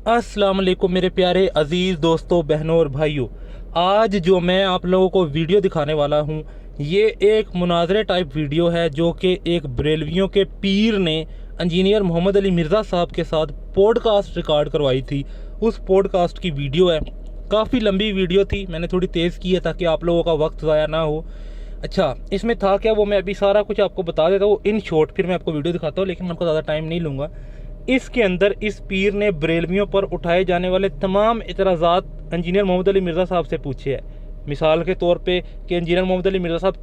अस्सलाम वालेकुम मेरे प्यारे अज़ीज़ दोस्तों, बहनों और भाइयों। आज जो मैं आप लोगों को वीडियो दिखाने वाला हूँ, ये एक मुनाज़रे टाइप वीडियो है जो कि एक बरेलवियों के पीर ने इंजीनियर मोहम्मद अली मिर्ज़ा साहब के साथ पॉडकास्ट रिकॉर्ड करवाई थी। उस पॉडकास्ट की वीडियो है, काफ़ी लंबी वीडियो थी, मैंने थोड़ी तेज़ की है ताकि आप लोगों का वक्त ज़ाया ना हो। अच्छा, इसमें था क्या वो मैं अभी सारा कुछ आपको बता देता हूँ इन शॉर्ट, फिर मैं आपको वीडियो दिखाता हूँ, लेकिन मैं आपको ज़्यादा टाइम नहीं लूँगा। इसके अंदर इस पीर ने बरेलवियों पर उठाए जाने वाले तमाम इतराज़ात इंजीनियर मोहम्मद अली मिर्ज़ा साहब से पूछे हैं। मिसाल के तौर पे कि इंजीनियर मोहम्मद अली मिर्ज़ा साहब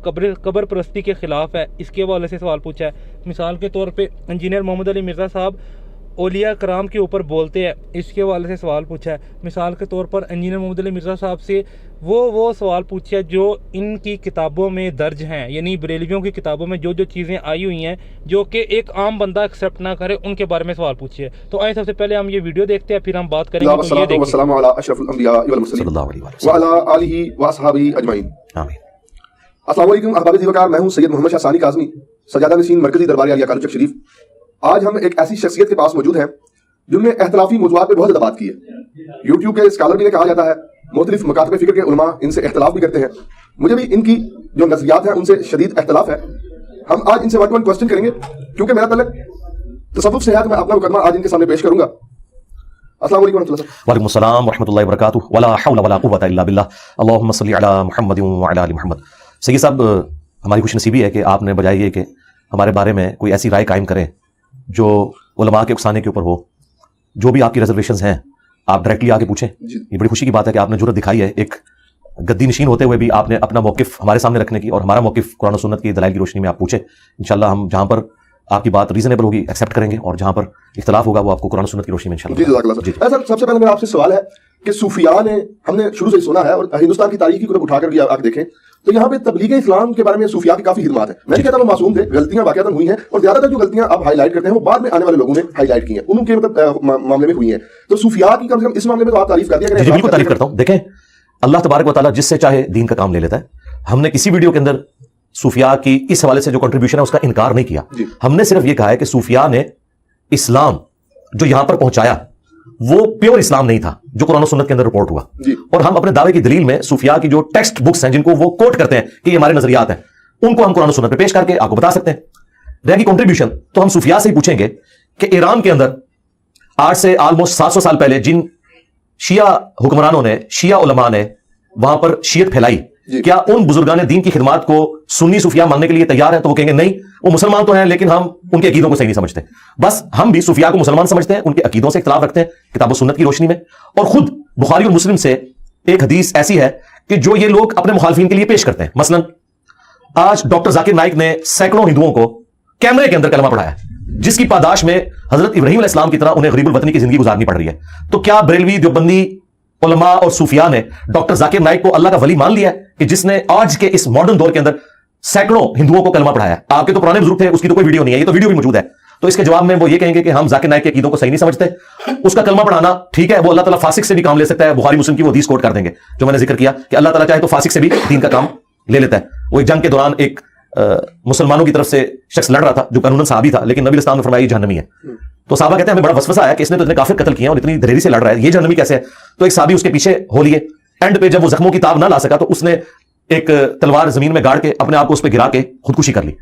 कब्र परस्ती के ख़िलाफ़ है, इसके हवाले से सवाल पूछा है। मिसाल के तौर पे इंजीनियर मोहम्मद अली मिर्ज़ा साहब औलिया कराम के ऊपर बोलते हैं, इसके हवाले से सवाल पूछा है। मिसाल के तौर पर इंजीनियर मोहम्मद अली मिर्ज़ा साहब से वो सवाल पूछे हैं जो इनकी किताबों में दर्ज हैं, यानी बरेलवियों की किताबों में जो चीज़ें आई हुई हैं जो कि एक आम बंदा एक्सेप्ट ना करे, उनके बारे में सवाल पूछिए। तो आइए सबसे पहले हम ये वीडियो देखते हैं, फिर हम बात करेंगे। तो ये देखिए। अस्सलाम वालेकुम अहबाब ज़ीवकार, मैं हूं सैयद मोहम्मद शाह सानी काज़मी, सजादा नशीन मरकज़ी दरबार आलिया कॉलेज शरीफ। आज हम एक ऐसी शख्सियत के पास मौजूद हैं जिनने एख्तलाफी मौज़ूआत पे बहुत ज़्यादा बात की है। यूट्यूब के स्कॉलर भी कहा जाता है, मुख्तलिफ मकातब फ़िक्र के उलमा इनसे इख्तलाफ भी करते हैं। मुझे भी इनकी जो नज़रियात हैं उनसे शदीद इख्तलाफ है। हम आज इनसे 1-to-1 क्वेश्चन करेंगे, क्योंकि मेरा तल्लुक़ तसव्वुफ़ से है, तो मैं अपना मुकदमा आज इनके सामने पेश करूंगा। अस्सलाम वालेकुम वालेकुम अस्सलाम रहमतुल्लाहि व बरकातुहू, वला हौला वला कुव्वता इल्ला बिल्लाह, अल्लाहुम्मा सल्लि अला मुहम्मद व अला आलि मुहम्मद। सैयद साहब, हमारी खुशनसीबी है कि आपने बजाय ये कि हमारे बारे में कोई ऐसी राय कायम करें जो उलमा के उकसाने के ऊपर हो, जो भी आपकी रिजर्वेशंस हैं आप डायरेक्टली आके पूछें। ये बड़ी खुशी की बात है कि आपने जुर्रत दिखाई है, एक गद्दी नशीन होते हुए भी आपने अपना मौक़िफ़ हमारे सामने रखने की, और हमारा मौक़िफ़ कुरान और सुन्नत की दलाइल की रोशनी में आप पूछें। इंशाल्लाह हम जहाँ पर आपकी बात रीजनेबल होगी एक्सेप्ट करेंगे, और जहाँ पर इख्तलाफ होगा वो आपको कुरान और सुन्नत की रोशनी में इंशाल्लाह। सर, सबसे पहले मेरा आपसे सवाल है कि सूफिया ने, हमने शुरू से ही सुना है और हिंदुस्तान की तारीख की उठाकर भी आप देखें तो यहाँ पे तबलीग इस्लाम के बारे में सूफिया की काफी खिदमत है। मैं नहीं कहता वो मासूम थे, गलतियां वाक़यातन हुई हैं, और ज्यादातर जो गलतियां आप हाईलाइट करते हैं वो बाद में आने वाले लोगों ने हाईलाइट की हैं, उनके मामले में हुई हैं। तो सूफिया की कम से कम इस मामले में तो आप तारीफ कर दिया करें। बिल्कुल तारीफ करता हूँ। देखें, अल्लाह तबारक व तआला जिससे चाहे दीन का काम ले लेता है। हमने किसी वीडियो के अंदर सूफिया की इस हवाले से जो कंट्रीब्यूशन है उसका इनकार नहीं किया। हमने सिर्फ ये कहा है कि सूफिया ने इस्लाम जो यहां पर पहुंचाया वो प्योर इस्लाम नहीं था जो कुरान और सुन्नत के अंदर रिपोर्ट हुआ। और हम अपने दावे की दलील में सूफिया की जो टेक्स्ट बुक्स हैं जिनको वो कोट करते हैं कि ये हमारे नजरियात हैं, उनको हम कुरान और सुन्नत पे पेश करके आपको बता सकते हैं। रहेगी कंट्रीब्यूशन, तो हम सूफिया से ही पूछेंगे कि ईरान के अंदर आज से ऑलमोस्ट 700 साल पहले जिन शिया हुक्मरानों ने, शिया उलमा ने वहां पर शियत फैलाई, क्या उन बुजुर्गान दीन की खिदमत को सुन्नी सूफिया मानने के लिए तैयार है? तो वो कहेंगे नहीं, वो मुसलमान तो हैं लेकिन हम उनके अकीदों को सही नहीं समझते। बस हम भी सूफिया को मुसलमान समझते हैं, उनके अकीदों से इख्तिलाफ रखते हैं किताब और सुन्नत की रोशनी में। और खुद बुखारी और मुस्लिम से एक हदीस ऐसी है कि जो ये लोग अपने मुखालिफिन के लिए पेश करते हैं। मसलन आज डॉक्टर जाकिर नाइक ने सैकड़ों हिंदुओं को कैमरे के अंदर कलमा पढ़ाया, जिसकी पादाश में हजरत इब्राहिम अलैहिस्सलाम की तरह उन्हें गरीबुल वतनी की जिंदगी गुजारनी पड़ रही है। तो क्या बरेलवी, देवबंदी उलमा और सूफिया ने डॉक्टर जाकिर नाइक को अल्लाह का वली मान लिया है कि जिसने आज के इस मॉडर्न दौर के अंदर सैकड़ों हिंदुओं को कलमा पढ़ाया? आपके तो पुराने बुजुर्ग थे, उसकी तो कोई वीडियो नहीं है, ये तो वीडियो भी मौजूद है। तो इसके जवाब में वो ये कहेंगे कि हम जाकिर नाइक के अकीदों को सही नहीं समझते। उसका कलमा पढ़ाना ठीक है, वो अल्लाह ताला फासिक से भी काम ले सकता है। बुखारी मुस्लिम की वो हदीस कोट कर देंगे जो मैंने जिक्र किया कि अल्लाह ताला चाहे तो फासिक से भी दीन का काम ले लेता है। वो एक जंग के दौरान एक मुसलमानों की तरफ से शख्स लड़ रहा था जो कानूनन सहाबी था, लेकिन नबी इस्लाम ने फरमाया ये जहन्नमी है। तो साहबा कहते हैं हमें बड़ा वसवसा आया कि इसने तो इतने काफिर कत्ल किए और इतनी दलेरी से लड़ रहा है, ये जहन्नमी कैसे है? तो एक साहबी उसके पीछे हो लिए। एंड पे जब वो जख्मों की ताब ना ला सका तो उसने एक तलवार जमीन में गाड़ के अपने आप को उस पर गिरा के खुदकुशी कर ली।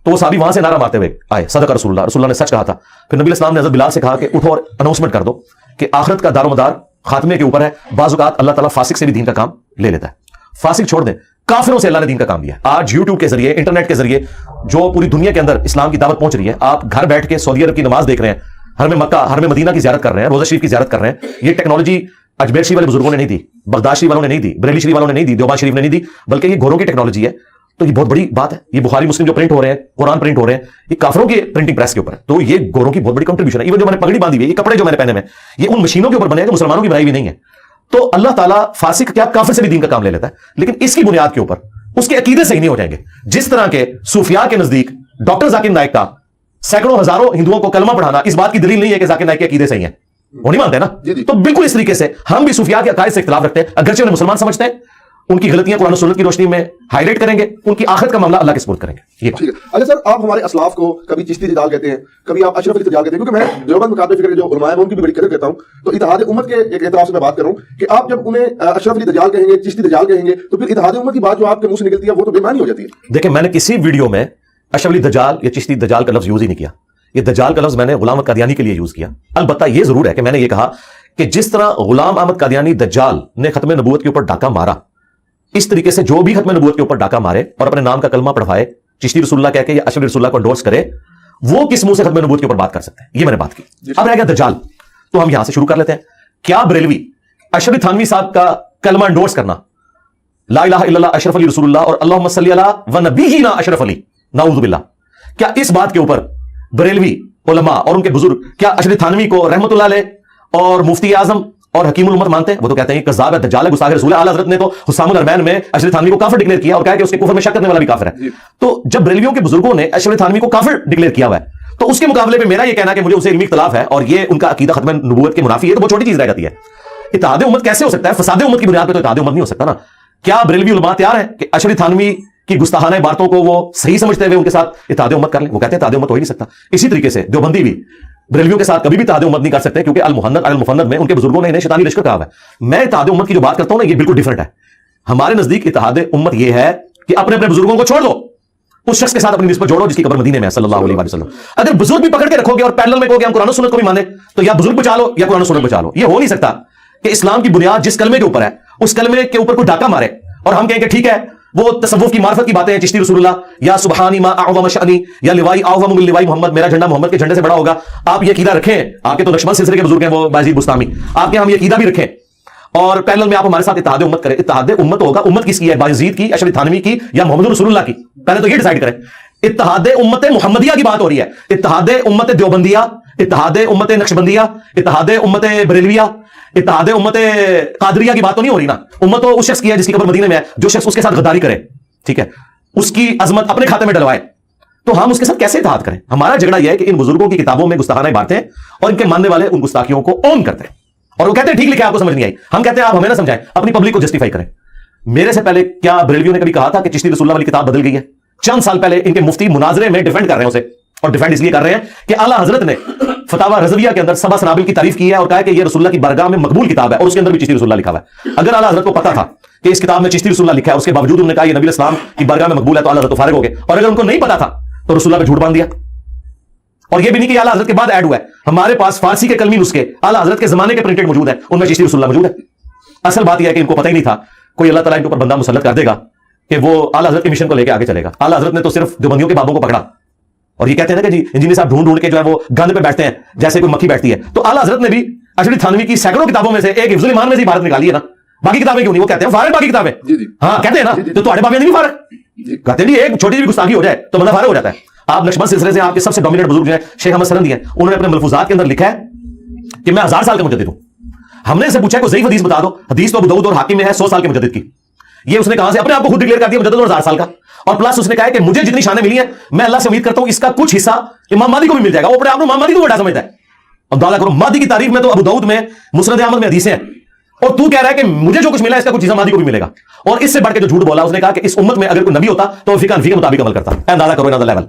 तो वो साहबी वहां से नारा मारते हुए आए, सदक रसूलुल्लाह, रसूलुल्लाह ने सच कहा था। फिर नबी इस्लाम ने हज़रत बिलाल से कहा कि उठो और अनाउंसमेंट कर दो कि आखिरत का दारोमदार खात्मे के ऊपर है। बाज़-औक़ात अल्लाह ताला फासिक से भी दीन का काम ले लेता है। फासिक छोड़ दें, काफिरों से अल्लाह ने दीन का काम दिया। आज यूट्यूब के जरिए, इंटरनेट के जरिए जो पूरी दुनिया के अंदर इस्लाम की दावत पहुंच रही है, आप घर बैठ के सऊदी अरब की नमाज देख रहे हैं, हरम मक्का, हरम मदीना की ज़ियारत कर रहे हैं, रोज़ा शरीफ की ज़ियारत कर रहे हैं। ये टेक्नोलॉजी अजमेर शरीफ वाले बुजुर्गों ने नहीं दी, बगदाद शरीफ वालों ने नहीं दी, बरेली शरीफ वालों ने नहीं दी, देवबंद शरीफ ने नहीं दी, बल्कि ये गोरों की टेक्नोलॉजी है। तो ये बहुत बड़ी बात है। ये बुखारी मुस्लिम जो प्रिंट हो रहे हैं, कुरान प्रिंट हो रहे हैं, ये काफिरों के प्रिंटिंग प्रेस के ऊपर है। तो ये गोरों की बहुत बड़ी कंट्रीब्यूशन है। इवन जो मैंने पगड़ी बांधी हुई है, ये कपड़े जो मैंने पहने हैं, ये उन मशीनों के ऊपर बने हैं जो मुसलमानों की बनाई हुई नहीं है। तो अल्लाह ताला फासिक क्या काफिर से भी दीन का काम ले लेता है, लेकिन इसकी बुनियाद के ऊपर उसके अकीदे सही नहीं हो जाएंगे। जिस तरह के सूफिया के नजदीक डॉक्टर जाकिर नाइक का सैकड़ों हजारों हिंदुओं को कलमा पढ़ाना इस बात की दलील नहीं है कि जाकिर नाइक के अकीदे सही हैं, वो नहीं मानते ना। तो बिल्कुल इस तरीके से हम भी सूफिया के अकायद से इख्तिलाफ रखते हैं, अगरचे उन्हें मुसलमान समझते हैं, उनकी गलतियां कुरान और सुन्नत की रोशनी में हाईलाइट करेंगे, उनकी आखिरत का मामला अल्लाह के सुपुर्द करेंगे। ये ठीक है। अच्छा सर, आप हमारे असलाफ को कभी चिश्ती दजाल कहते हैं, कभी आप अशरफ अली दजाल कहते हैं, क्योंकि मैं देवबंद मुकाबले फिक्र के जो उलमा हैं उनकी भी बड़ी कदर करता हूं, तो इत्तेहाद उम्मत के एक एतराफ से मैं बात कर रहा हूं कि आप जब उन्हें अशरफ अली दजाल कहेंगे, चिश्ती दजाल कहेंगे, तो फिर इत्तेहाद उम्मत की बात जो आपके मुंह से निकलती है वो तो बेमानी हो जाती है। देखिए, मैंने किसी वीडियो में अशरफ अली दजाल या चिश्ती दजाल का लफ्ज यूज ही नहीं किया। ये दजाल का लफ्ज मैंने गुलाम अहमद कादियानी के लिए यूज किया। अलबत्ता यह जरूर है कि मैंने ये कहा कि जिस तरह गुलाम अहमद कादियानी दज्जाल ने खत्म नबूवत के ऊपर डाका मारा, इस तरीके से जो भी खत्म नबूवत के ऊपर डाका मारे और अपने नाम का कलमा पढ़वाए, चिश्ती रसूलुल्लाह कह के या अशरफ रसूलुल्लाह को एंडोर्स करे, वो किस मुंह से खत्म नबूवत के ऊपर बात कर सकते हैं? ये मैंने बात की। अब रह गया दज्जाल, तो हम यहां से शुरू कर लेते हैं। क्या बरेलवी अशरफ थानवी साहब का कलमा एंडोर्स करना, ला इलाहा इल्लल्लाह अशरफ अली रसूलुल्लाह और अल्लाहुम्मा सल्ली अला व नबीना अशरफ अली, नाऊज़ु बिल्लाह, क्या इस बात के ऊपर बरेलवी उलमा और उनके बुजुर्ग क्या अशरफ थानवी को रहमतुल्लाह अलैह और मुफ्ती आजम और हकीमुल उम्मत मानते हैं? वो तो कहते हैं कि कज़्ज़ाब है, दज्जाल है, गुस्ताख है। रसूल आला हज़रत ने तो हुस्सामुल अरमैन में अशरफ थानवी को काफिर डिक्लेयर किया और कहा कि उसके कुफ्र में शक करने वाला भी काफिर है। तो जब बरेलवियों के बुजुर्गों ने अशरफ थानवी को काफिर डिक्लेयर किया हुआ है, तो उसके मुकाबले में मेरा ये कहना कि मुझे उनसे इल्मी इख्तिलाफ है और ये उनका अकीदा खत्म नबूवत के मुनाफी है, तो बहुत छोटी चीज रह जाती है। इत्तेहाद उम्मत कैसे हो सकता है? फसाद उम्मत की बुनियाद पर तो इत्तेहाद उम्मत नहीं हो सकता ना। क्या बरेलवी उलमा तैयार है कि अशरफ थानवी की गुस्ताहाना बातों को वो सही समझते हुए उनके साथ इत्तेहाद उम्मत कर लें? वो कहते हैं इत्तेहाद उम्मत हो ही नहीं सकता। इसी तरीके से देवबंदी भी बरेलवियों के साथ कभी भी इत्तेहाद उम्मत नहीं कर सकते, क्योंकि अल-मुहन्नद अल-मुफन्नद में उनके बुजुर्गों ने इन्हें शैतानी लश्कर कहा है। मैं इत्तेहाद उम्मत की जो बात करता हूं ना, ये बिल्कुल डिफरेंट है। हमारे नजदीक इत्तेहाद उम्मत ये है कि अपने अपने बुजुर्गों को छोड़ दो, उस शख्स के साथ अपनी निस्बत जोड़ो जिसकी कब्र मदीने में है सल्लल्लाहु अलैहि वसल्लम। अगर बुजुर्ग भी पकड़ के रखोगे और पैरेलल में कहोगे हम कुरान और सुन्नत को भी माने, तो या बुजुर्ग बचा लो या कुरान और सुन्नत बचा लो। ये हो नहीं सकता कि इस्लाम की बुनियाद जिस कलमे के ऊपर है, उस कलमे के ऊपर कोई डाका मारे और हम कहेंगे ठीक है वो तसव्वुफ की मार्फत की बातें हैं, चिश्ती रसूलुल्लाह या सुबहानी मा अअज़म शअनी या लिवाई अअज़म मिन लिवाई मोहम्मद, मेरा झंडा मोहम्मद के झंडे से बड़ा होगा। आप ये अकीदा रखें, आपके तो नक्शबंद सिलसिले के बुजुर्ग हैं वो बायज़ीद बुस्तामी, आपके हम ये अकीदा भी रखें और पैरेलल में आप हमारे साथ इत्तेहाद उम्मत करें। इत्तेहाद उम्मत होगा, उम्मत किसकी है? बायज़ीद की, अशरफ थानवी की या मोहम्मद रसूलुल्लाह की? पहले तो ये डिसाइड करें। इत्तेहाद उम्मत मुहम्मदिया की बात हो रही है, इत्तेहाद उम्मत देवबंदिया, इत्तेहाद उम्मत नक्शबंदिया, इत्तेहाद उम्मत बरेलविया, इत्तेहाद उम्मत कादरिया की बात तो नहीं हो रही ना। उम्मत तो उस शख्स की है जिसकी कब्र मदीने में है, जो शख्स उसके साथ गद्दारी करे, ठीक है, उसकी अजमत अपने खाते में डलवाए, तो हम उसके साथ कैसे इत्तेहाद करें? हमारा झगड़ा यह है कि इन बुजुर्गों की किताबों में गुस्ताखाना बातें हैं और इनके मानने वाले उन गुस्ताखियों को ओन करते हैं और वो कहते हैं ठीक लिखा, आपको समझ नहीं आई। हम कहते हैं आप हमें ना समझाएं, अपनी पब्लिक को जस्टिफाई करें। मेरे से पहले क्या बरेलवियों ने कभी कहा था कि चिश्ती रसूलुल्लाह वाली किताब बदल गई है? चंद साल पहले इनके मुफ्ती मुनाजरे में डिफेंड कर रहे हैं उसे, और डिफेंड इसलिए कर रहे हैं कि आला हजरत ने फतावा रज़विया के अंदर सबा सनाबिल की तारीफ की है और कहा है कि ये रसूलुल्लाह की बारगाह में मकबूल किताब है और उसके अंदर भी चिश्ती रसूलुल्लाह लिखा हुआ है। अगर आला हजरत को पता था कि इस किताब में चिश्ती रसूलुल्लाह लिखा है, उसके बावजूद उन्होंने कहा ये नबी इस्लाम की बारगाह में मकबूल है, तो आला हजरत तो फारिग हो गए। और अगर उनको नहीं पता था तो रसूलुल्लाह पे झूठ बांध दिया। और ये भी नहीं कि आला हजरत के बाद ऐड हुआ है, हमारे पास फारसी के कलमी नुस्खे आला हजरत के जमाने के प्रिंटेड मौजूद है, उनमें चिश्ती रसूलुल्लाह मौजूद है। असल बात यह है कि इनको पता ही नहीं था, कोई अल्लाह ताला इनके ऊपर बंदा मुसल्लत कर देगा कि वो आला हजरत के मिशन को लेकर आगे चलेगा। आला हजरत ने तो सिर्फ देवबंदियों के बाबों को पकड़ा और ये कहते हैं ना कि जी इंजीनियर साहब ढूंढ ढूंढ के जो है वो गंद पे बैठते हैं जैसे कोई मक्खी बैठती है। तो आला हजरत ने भी अशरफ थानवी की सैकड़ों किताबों में से एक हिफ्जुल ईमान में से इबारत निकाली है ना, बाकी किताबें क्यों नहीं? वो कहते हैं फारिग बाकी किताबें, हाँ कहते हैं ना, तो तुम्हारे बाबे नहीं फारिग, कहते हैं एक छोटी सी गुस्ताखी हो जाए तो बंदा फारिग हो जाता है। आप नक्शबंद सिलसिले से आपके सबसे डोमिनेंट बुजुर्ग हैं शेख अहमद सरंदी हैं, उन्होंने अपने मलफूजात के अंदर लिखा है कि मैं 1000 साल का मुजद्दिद हूं। हमने इसे पूछा कोई ज़ईफ हदीस बता दो, हदीस तो अबू दाऊद और हाकिम में है 100 साल के मुजद्दिद की। ये उसने कहां से अपने आप को खुद डिक्लेयर कर दिया मुजद्दिद और 1000 साल का, और प्लस उसने कहा कि मुझे जितनी शानें मिली हैं मैं अल्लाह से उम्मीद करता हूं इसका कुछ हिस्सा इमाम मादी को भी मिल जाएगा। वो अपने आप को इमाम मादी को बड़ा समझता है। अंदाजा करो, मादी की तारीफ में तो अबू दाऊद में मुस्नद अहमद में हदीसें हैं और तू कह रहा है कि मुझे जो कुछ मिला इसका कुछ हिस्सा मादी को भी मिलेगा। और इससे बढ़ के जो झूठ बोला, उसने कहा कि इस उम्मत में अगर कोई नबी होता तो फिक़ह हनफी के मुताबिक अमल करता। अंदाजा करो इनका लेवल,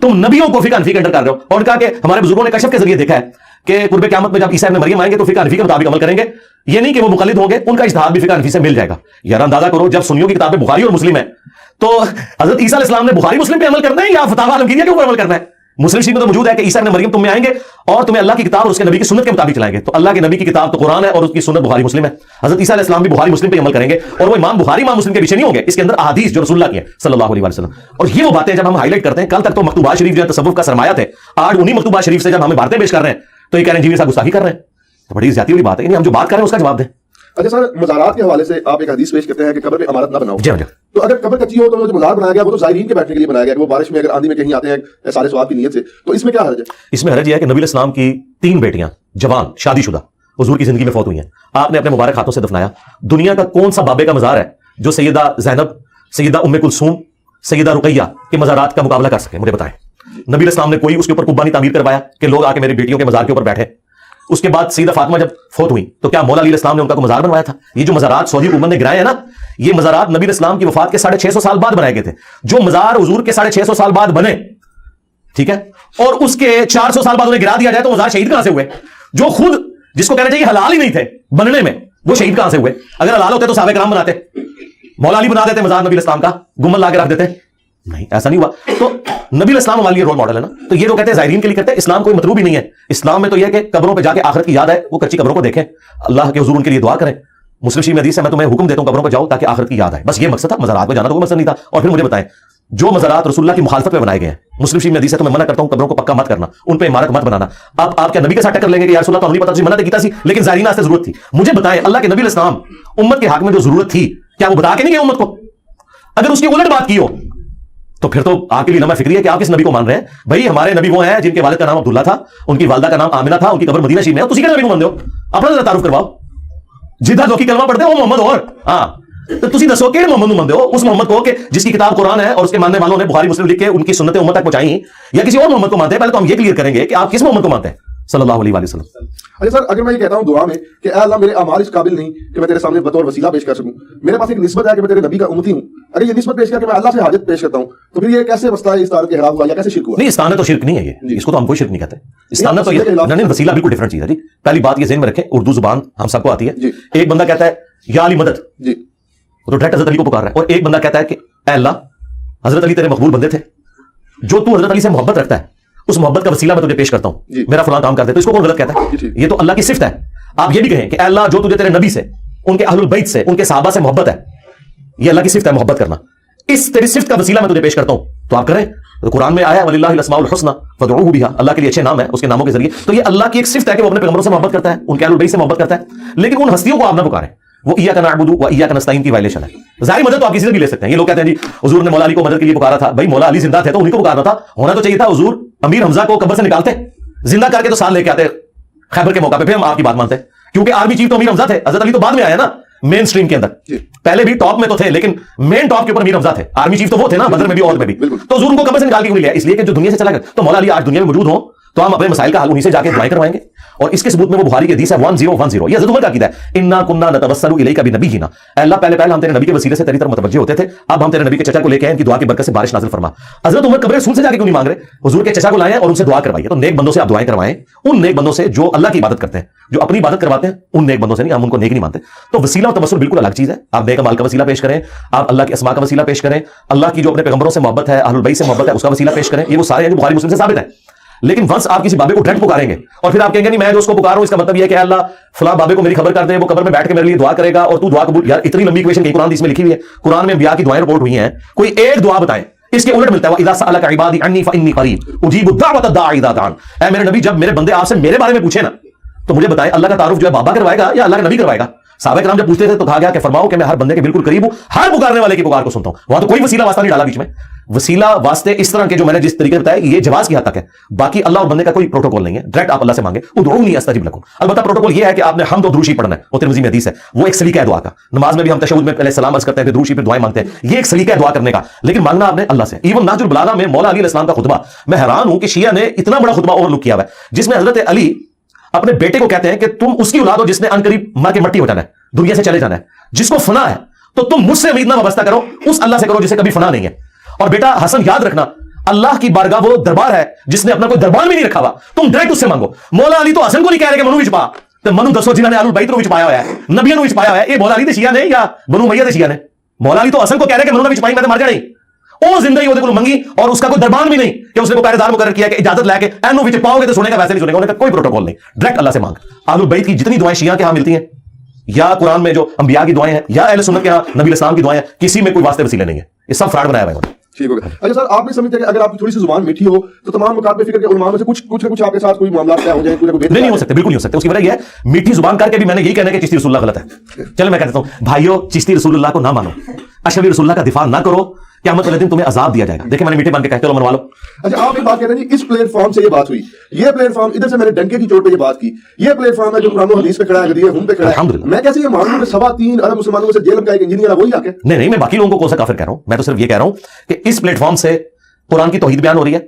तुम नबियों को फिक़ह हनफी के अंडर कर रहे हो। और कहा कि हमारे बुजुर्गों ने कशफ के जरिए देखा है कि कुर्बे क़यामत में जब ईसा इब्न मरियम आएंगे तो फिक़ह हनफी के मुताबिक अमल करेंगे। ये नहीं कि वो मुक़ल्लिद होंगे, उनका इज्तिहाद भी फिक़ह हनफी से मिल जाएगा। यार अंदाजा करो, जब सुन्नियों की किताबें बुखारी और मुस्लिम है तो हजरत ईसा अलैहिस्सलाम ने बुखारी मुस्लिम पे अमल करना है या फतावा आलमगीरिया के ऊपर अमल करना है? मुस्लिम शरीफ में तो मौजूद है कि ईसा इब्न मरियम तुम में आएंगे और तुम्हें अल्लाह की किताब और उसके नबी की सुन्नत के मुताबिक चलाएंगे। तो अल्लाह के नबी की किताब तो कुरान है और उसकी सुन्नत बुखारी मुस्लिम है। हजरत ईसा अलैहिस्सलाम भी बुखारी मुस्लिम पे अमल करेंगे और वो इमाम बुखारी इमाम मुस्लिम के पीछे नहीं होंगे, इसके अंदर अहादीस जो रसूलुल्लाह की है सल्लल्लाहु अलैहि वसल्लम। और ये वो बातें जब हम हाईलाइट करते हैं, कल तक तो मकतूबात शरीफ जो है तसव्वुफ का सरमाया थे, आज उन्हीं मकतूबात शरीफ से जब हमें बातें पेश कर रहे हैं तो ये कह रहे हैं इंजीनियर साहब गुस्ताखी कर रहे हैं, तो बड़ी ज्यादती वाली बात है। हम जो बात कर रहे हैं उसका जवाब दें। अच्छा सर, मज़ारात के हवाले से आप एक हदीस पेश करते हैं कि कब्र में इमारत ना बनाओ। जी हाँ। तो अगर कब्र कच्ची हो तो जो मज़ार बनाया गया वो तो ज़ायरीन के बैठने के लिए बनाया गया, वो बारिश में अगर आंधी में कहीं आते हैं सारे सवाब की नीयत से, तो इसमें क्या हर्ज है? इसमें हर्ज यह है कि नबी इस्लाम की 3 बेटियां जवान शादीशुदा हुजूर की जिंदगी में फौत हुई हैं, आपने अपने मुबारक हाथों से दफनाया। दुनिया का कौन सा बाबे का मज़ार है जो सैयदा ज़ैनब, सैयदा उम्मे कुलसूम, सैयदा रुकैया के मज़ारात का मुकाबला कर सके? मुझे बताएं। नबी इस्लाम ने कोई उसके ऊपर कुब्बा नहीं तामीर करवाया कि लोग आके मेरी बेटियों के मज़ार के ऊपर बैठे। उसके बाद सैयदा फातिमा जब فوت ہوئی تو کیا مولا علی السلام نے ان کا کوئی مزار بنوایا تھا؟ یہ جو مزارات سعودی حکومت نے گرائے ہیں نا، یہ مزارات نبی الاسلام کی وفات کے 650 سال بعد بنائے گئے تھے. جو مزار حضور کے 650 سال بعد بنے، ٹھیک ہے، اور اس کے 400 سال بعد انہیں گرا دیا جائے تو مزار شہید کہاں سے ہوئے؟ جو خود جس کو کہنا چاہیے حلال ہی نہیں تھے بننے میں، وہ شہید کہاں سے ہوئے؟ اگر حلال ہوتے تو صحابہ کرام بناتے، مولا علی بنا دیتے مزار نبی الاسلام کا، گنبد لا کے رکھ دیتے. نہیں، ایسا نہیں ہوا. تو نبی الاسلام ہمارے لیے رول ماڈل ہے نا. تو یہ جو کہتے ہیں زائرین کے لیے کرتے ہیں، اسلام کوئی مطلوب ہی نہیں ہے. اسلام میں تو یہ ہے کہ قبروں پہ جا کے آخرت کی یاد ہے، وہ کچی قبروں کو دیکھیں، اللہ کے حضور ان کے لیے دعا کریں. مسلم شریف میں حدیث ہے میں تمہیں حکم دیتا ہوں قبروں پہ جاؤ تاکہ آخرت کی یاد آئے. بس یہ مقصد تھا. مزارات پہ جانا تو کوئی مقصد نہیں تھا. اور پھر مجھے بتائیں، جو مزارات رسول اللہ کی مخالفت میں بنائے گئے ہیں، مسلم شریف میں حدیث ہے تو میں منع کرتا ہوں قبروں کو پکا مت کرنا، ان پہ عمارت مت بنانا. آپ کیا نبی کے ساتھ ٹکر لیں گے کہ یا رسول اللہ تو ہم نہیں پتہ تھی منع کیتا سی لیکن زائرین واسطے ضرورت تھی؟ مجھے بتائیں اللہ کے نبی الاسلام امت کے حق میں جو ضرورت تھی کیا وہ بتا کے نہیں گئے امت کو؟ اگر اس کی الٹ بات کی ہو تو پھر تو آپ کے لیے لمحہ فکری ہے کہ آپ کس نبی کو مان رہے ہیں. بھائی ہمارے نبی وہ ہیں جن کے والد کا نام عبداللہ تھا، ان کی والدہ کا نام آمنہ تھا، ان کی قبر مدینہ شریف میں ہے. تسی کیا نبی کو مانتے ہو؟ اپنا ذرا تعارف کرواؤ. جدھا لوکی کلمہ پڑھتے ہیں وہ محمد اور ہاں تو تسی دسو کہ محمد مانتے ہو؟ اس محمد کو کہ جس کی کتاب قرآن ہے اور اس کے ماننے والوں نے بخاری مسلم لکھ کے ان کی سنتیں امت تک پہنچائی، یا کسی اور محمد کو مانتے ہیں؟ پہلے تو ہم یہ کلیئر کریں گے کہ آپ کس محمد کو مانتے ہیں صلی اللہ علیہ وسلم. اچھا سر، اگر میں یہ کہتا ہوں دعا میں کہ اے اللہ میرے اعمال اس قابل نہیں کہ میں تیرے سامنے بطور وسیلہ پیش کر سکوں، میرے پاس ایک نسبت ہے کہ میں تیرے نبی کا امتی ہوں، اگر یہ نسبت پیش کر کے میں اللہ سے حاجت پیش کرتا ہوں تو پھر یہ کیسے وسطہ استعارت کے خلاف ہوا یا کیسے شرک ہوا؟ نہیں، استعانت تو شرک نہیں ہے. یہ اس کو تو ہم کوئی شرک نہیں کہتے. استعانت تو یہ نہیں، وسیلہ بالکل ڈفرنٹ چیز ہے. جی پہلی بات یہ ذہن میں رکھیں، اردو زبان ہم سب کو آتی ہے. ایک بندہ کہتا ہے یا علی مدد، جی وہ تو ڈائریکٹ حضرت علی کو پکار رہا ہے. اور ایک بندہ کہتا ہے کہ اے اللہ حضرت علی تیرے مقبول بندے تھے، جو تو حضرت علی سے محبت رکھتا ہے اس محبت کا وسیلہ میں تجھے پیش کرتا ہوں، میرا فلاں کام کر دے. تو اس کو کون غلط کہتا ہے؟ یہ تو اللہ کی صفت ہے. آپ یہ بھی کہیں کہ اے اللہ جو تجھے تیرے نبی سے، ان کے اہل البیت سے، ان کے صحابہ سے محبت ہے، یہ اللہ کی صفت ہے محبت کرنا، اس تیری صفت کا وسیلہ میں تجھے پیش کرتا ہوں تو آپ کریں. تو قرآن میں آیا وَلِلَّهِ الْأَسْمَاءُ الْحُسْنَىٰ فَادْعُوهُ بِهَا، اللہ کے لیے اچھے نام ہے اس کے ناموں کے ذریعے. تو یہ اللہ کی ایک صفت ہے کہ وہ اپنے پیغمبروں سے محبت کرتا ہے، ان کے اہل البیت سے محبت کرتا ہے. لیکن ان ہستیوں کو آپ نہ پکاریں، وہ ایاک نعبد و ایاک نستعین کی وائلیشن ہے. ظاہری مدد تو آپ کسی سے بھی لے سکتے ہیں. یہ لوگ کہتے ہیں جی حضور نے مولا علی کو مدد کے لیے پکارا تھا. بھائی مولا علی زندہ تھے تو انہیں کو پکارنا تھا. ہونا تو چاہیے تھا حضور امیر حمزہ کو قبر سے نکالتے، زندہ کر کے تو سال لے کے آتے خیبر کے موقع پہ، پھر ہم آپ کی بات مانتے ہیں. کیونکہ آرمی چیف تو امیر حمزہ تھے، حضرت علی تو بعد میں آیا نا مین سٹریم کے اندر. پہلے بھی ٹاپ میں تو تھے لیکن مین ٹاپ کے اوپر امیر حمزہ تھے. آرمی چیف تو وہ تھے نا بدر میں بھی اور میں بھی. تو حضور ان کو قبر سے نکال کے کیوں لیا؟ اس لیے کہ جو دنیا سے چلا گیا. تو مولا علی آج دنیا میں موجود ہوں تو ہم اپنے مسائل کا حل انہیں سے جا کے دعائیں کروائیں گے. اور اس کے ثبوت میں وہ بخاری کی حدیث ہے 1010، یہ حضرت عمر کا عقیدہ ہے، انا کنا نتوسل الیک بنبینا، اے اللہ پہلے ہم تیرے نبی کے وسیلے سے تیری طرف متوجہ ہوتے تھے، اب ہم تیرے نبی کے چچا کو لے کے آئے، ان کی دعا کی برکت سے بارش نازل فرما. حضرت عمر قبر رسول سے جا کے کیوں نہیں مانگ رہے؟ حضور کے چچا کو لائیں اور ان سے دعا کروائیے. تو نیک بندوں سے آپ دعائیں کروائیں، ان نیک بندوں سے جو اللہ کی عبادت کرتے ہیں، جو اپنی عبادت کرواتے ہیں، ان نیک بندوں سے نہیں. ہم ان کو نیک نہیں مانتے. تو وسیلہ اور توسل بالکل الگ چیز ہے. آپ نیک مال کا وسیلہ پیش کریں، آپ اللہ کے اسماء کا وسیلہ پیش کریں، اللہ کی جو اپنے پیغمبروں سے محبت ہے، اہل البیت سے محبت ہے، اس کا وسیلہ پیش کریں. یہ وہ سارے ہیں جو بخاری مسلم سے ثابت ہیں. لیکن ونس آپ کسی بابے کو ڈائریکٹ پکاریں گے اور پھر آپ کہیں گے نہیں میں جو اس کو پکار رہا ہوں اس کا مطلب یہ ہے کہ اللہ فلاں بابے کو میری خبر کر دے، وہ قبر میں بیٹھ کے میرے لیے دعا کرے گا اور تو دعا قبول. یار اتنی لمبی ایکویشن کہیں قرآن میں لکھی ہوئی ہے، قرآن میں انبیاء کی دعائیں رپورٹ ہوئی ہیں، کوئی ایک دعا بتائیں اس کے الٹ ملتا ہے اذا سألك عبادي عني فإني قريب اجيب الدعوة الداعي اذا دعان. اے میرے نبی جب میرے بندے آپ سے میرے بارے میں پوچھیں نا تو مجھے بتائیں اللہ کا تعارف جو ہے بابا کروائے گا یا اللہ کا نبی کروائے گا؟ صحابہ کرام جب پوچھتے تھے تو کہا گیا کہ فرماؤ کہ میں ہر بندے کے بالکل قریب ہوں، ہر پکارنے والے کی پکار کو سنتا ہوں. وہاں تو کوئی وسیلہ واسطہ نہیں ڈالا بیچ میں. وسیلہ واسطے اس طرح کے جو میں نے جس طریقے بتایا یہ جواز کی حد تک ہے، باقی اللہ اور بندے کا کوئی پروٹوکول نہیں ہے. ڈائریکٹ آپ اللہ سے مانگے ادعونی استجب لکم. البتہ پروٹوکول یہ ہے کہ آپ نے حمد و درود شریف پڑھنا ہے، وہ ترمذی میں حدیث ہے، وہ ایک سلیقہ ہے دعا کا. نماز میں بھی ہم تشہد میں پہلے سلام عرض کرتے ہیں پھر درود شریف پھر دعائیں مانگتے ہیں، یہ ایک سلیقہ ہے دعا کرنے کا، لیکن مانگنا آپ نے اللہ سے. ایون نہج البلاغہ میں مولا علی علیہ السلام کا خطبہ، میں حیران ہوں کہ شیعہ نے اتنا بڑا خطبہ اوور لک کیا ہوا ہے جس میں حضرت علی اپنے بیٹے کو کہتے ہیں کہ تم اس کی اولاد ہو جس نے عنقریب مر کے مٹی ہو جانا ہے، دنیا سے چلے جانا ہے، جس کو فنا ہے تو تم مجھ سے امید نہ وابستہ کرو، اس اللہ سے کرو جسے کبھی فنا نہیں ہے. اور بیٹا حسن یاد رکھنا اللہ کی بارگاہ وہ دربار ہے جس نے اپنا کوئی دربار بھی نہیں رکھا ہوا، تم ڈائریکٹ اس سے مانگو. مولا علی تو حسن کو نہیں کہہ رہے کہ منو وچ پا، تو منو دسو جنہوں نے اہل البیت نو وچ پایا ہوا ہے، نبیوں نو وچ پایا ہوا ہے، یہ مولا علی دے شیعہ نے یا بنو امیہ دے شیعہ نے؟ مولا علی تو حسن کو کہہ رہے کہ منو نے وچ پائی میں تے مر جانا ہی. وہ زندگی وہ منگی اور اس کا کوئی دربان بھی نہیں کہ اس نے کوئی پہرے دار مقرر کیا کہ اجازت لے کے اینو وچ پاؤ گے تو سنے گا، ویسے نہیں سنے گا. انہوں نے کوئی پروٹوکول نہیں، ڈائریکٹ اللہ سے مانگ. اہل البیت کی جتنی دعائیں شیعہ کے ہاں ملتی ہیں یا قرآن میں جو انبیاء کی دعائیں ہیں یا اہل سنت کے ہاں نبی الاسلام کی دعائیں ہیں، کسی میں کوئی واسطے وسیلے نہیں ہے، یہ سب فراڈ بنایا ہوا ہے. ٹھیک ہوگا. اچھا سر آپ نے سمجھتے ہیں کہ اگر آپ کی تھوڑی سی زبان میٹھی ہو تو تمام مقام پہ فکر کے علماء میں سے کچھ آپ کے ساتھ کوئی معاملات طے ہو جائیں؟ نہیں ہو سکتے، بالکل نہیں ہو سکتے. اس کی وجہ یہ ہے میٹھی زبان کر کے بھی میں نے یہی کہنا ہے کہ چشتی رسول اللہ غلط ہے. چلو میں کہتا ہوں بھائیو چشتی رسول اللہ کو نہ مانو، اشرفی رسول اللہ کا دفاع نہ کرو، قیامت والے دن تمہیں عذاب دیا جائے گا. دیکھیں میں نے میٹھے بن کے کہتے ہو منوا لو. اچھا آپ ایک بات کہتے ہیں جی اس پلیٹ فارم سے یہ بات ہوئی، یہ پلیٹ فارم ادھر سے میں نے ڈنکے کی چوٹ پہ یہ بات کی، یہ پلیٹ فارم ہے جو قرآن و حدیث پہ کھڑا ہے، غدیر ہم پہ کھڑا ہے. میں کیسے یہ مانوں کہ 3.25 ارب مسلمانوں سے جیل کا ایک انجینئر وہی آ کے؟ نہیں میں باقی لوگوں کو کون سا کافر کہہ رہا ہوں، میں تو صرف یہ کہہ رہا ہوں کہ اس پلیٹ فارم سے قرآن کی توحید بیان ہو رہی ہے،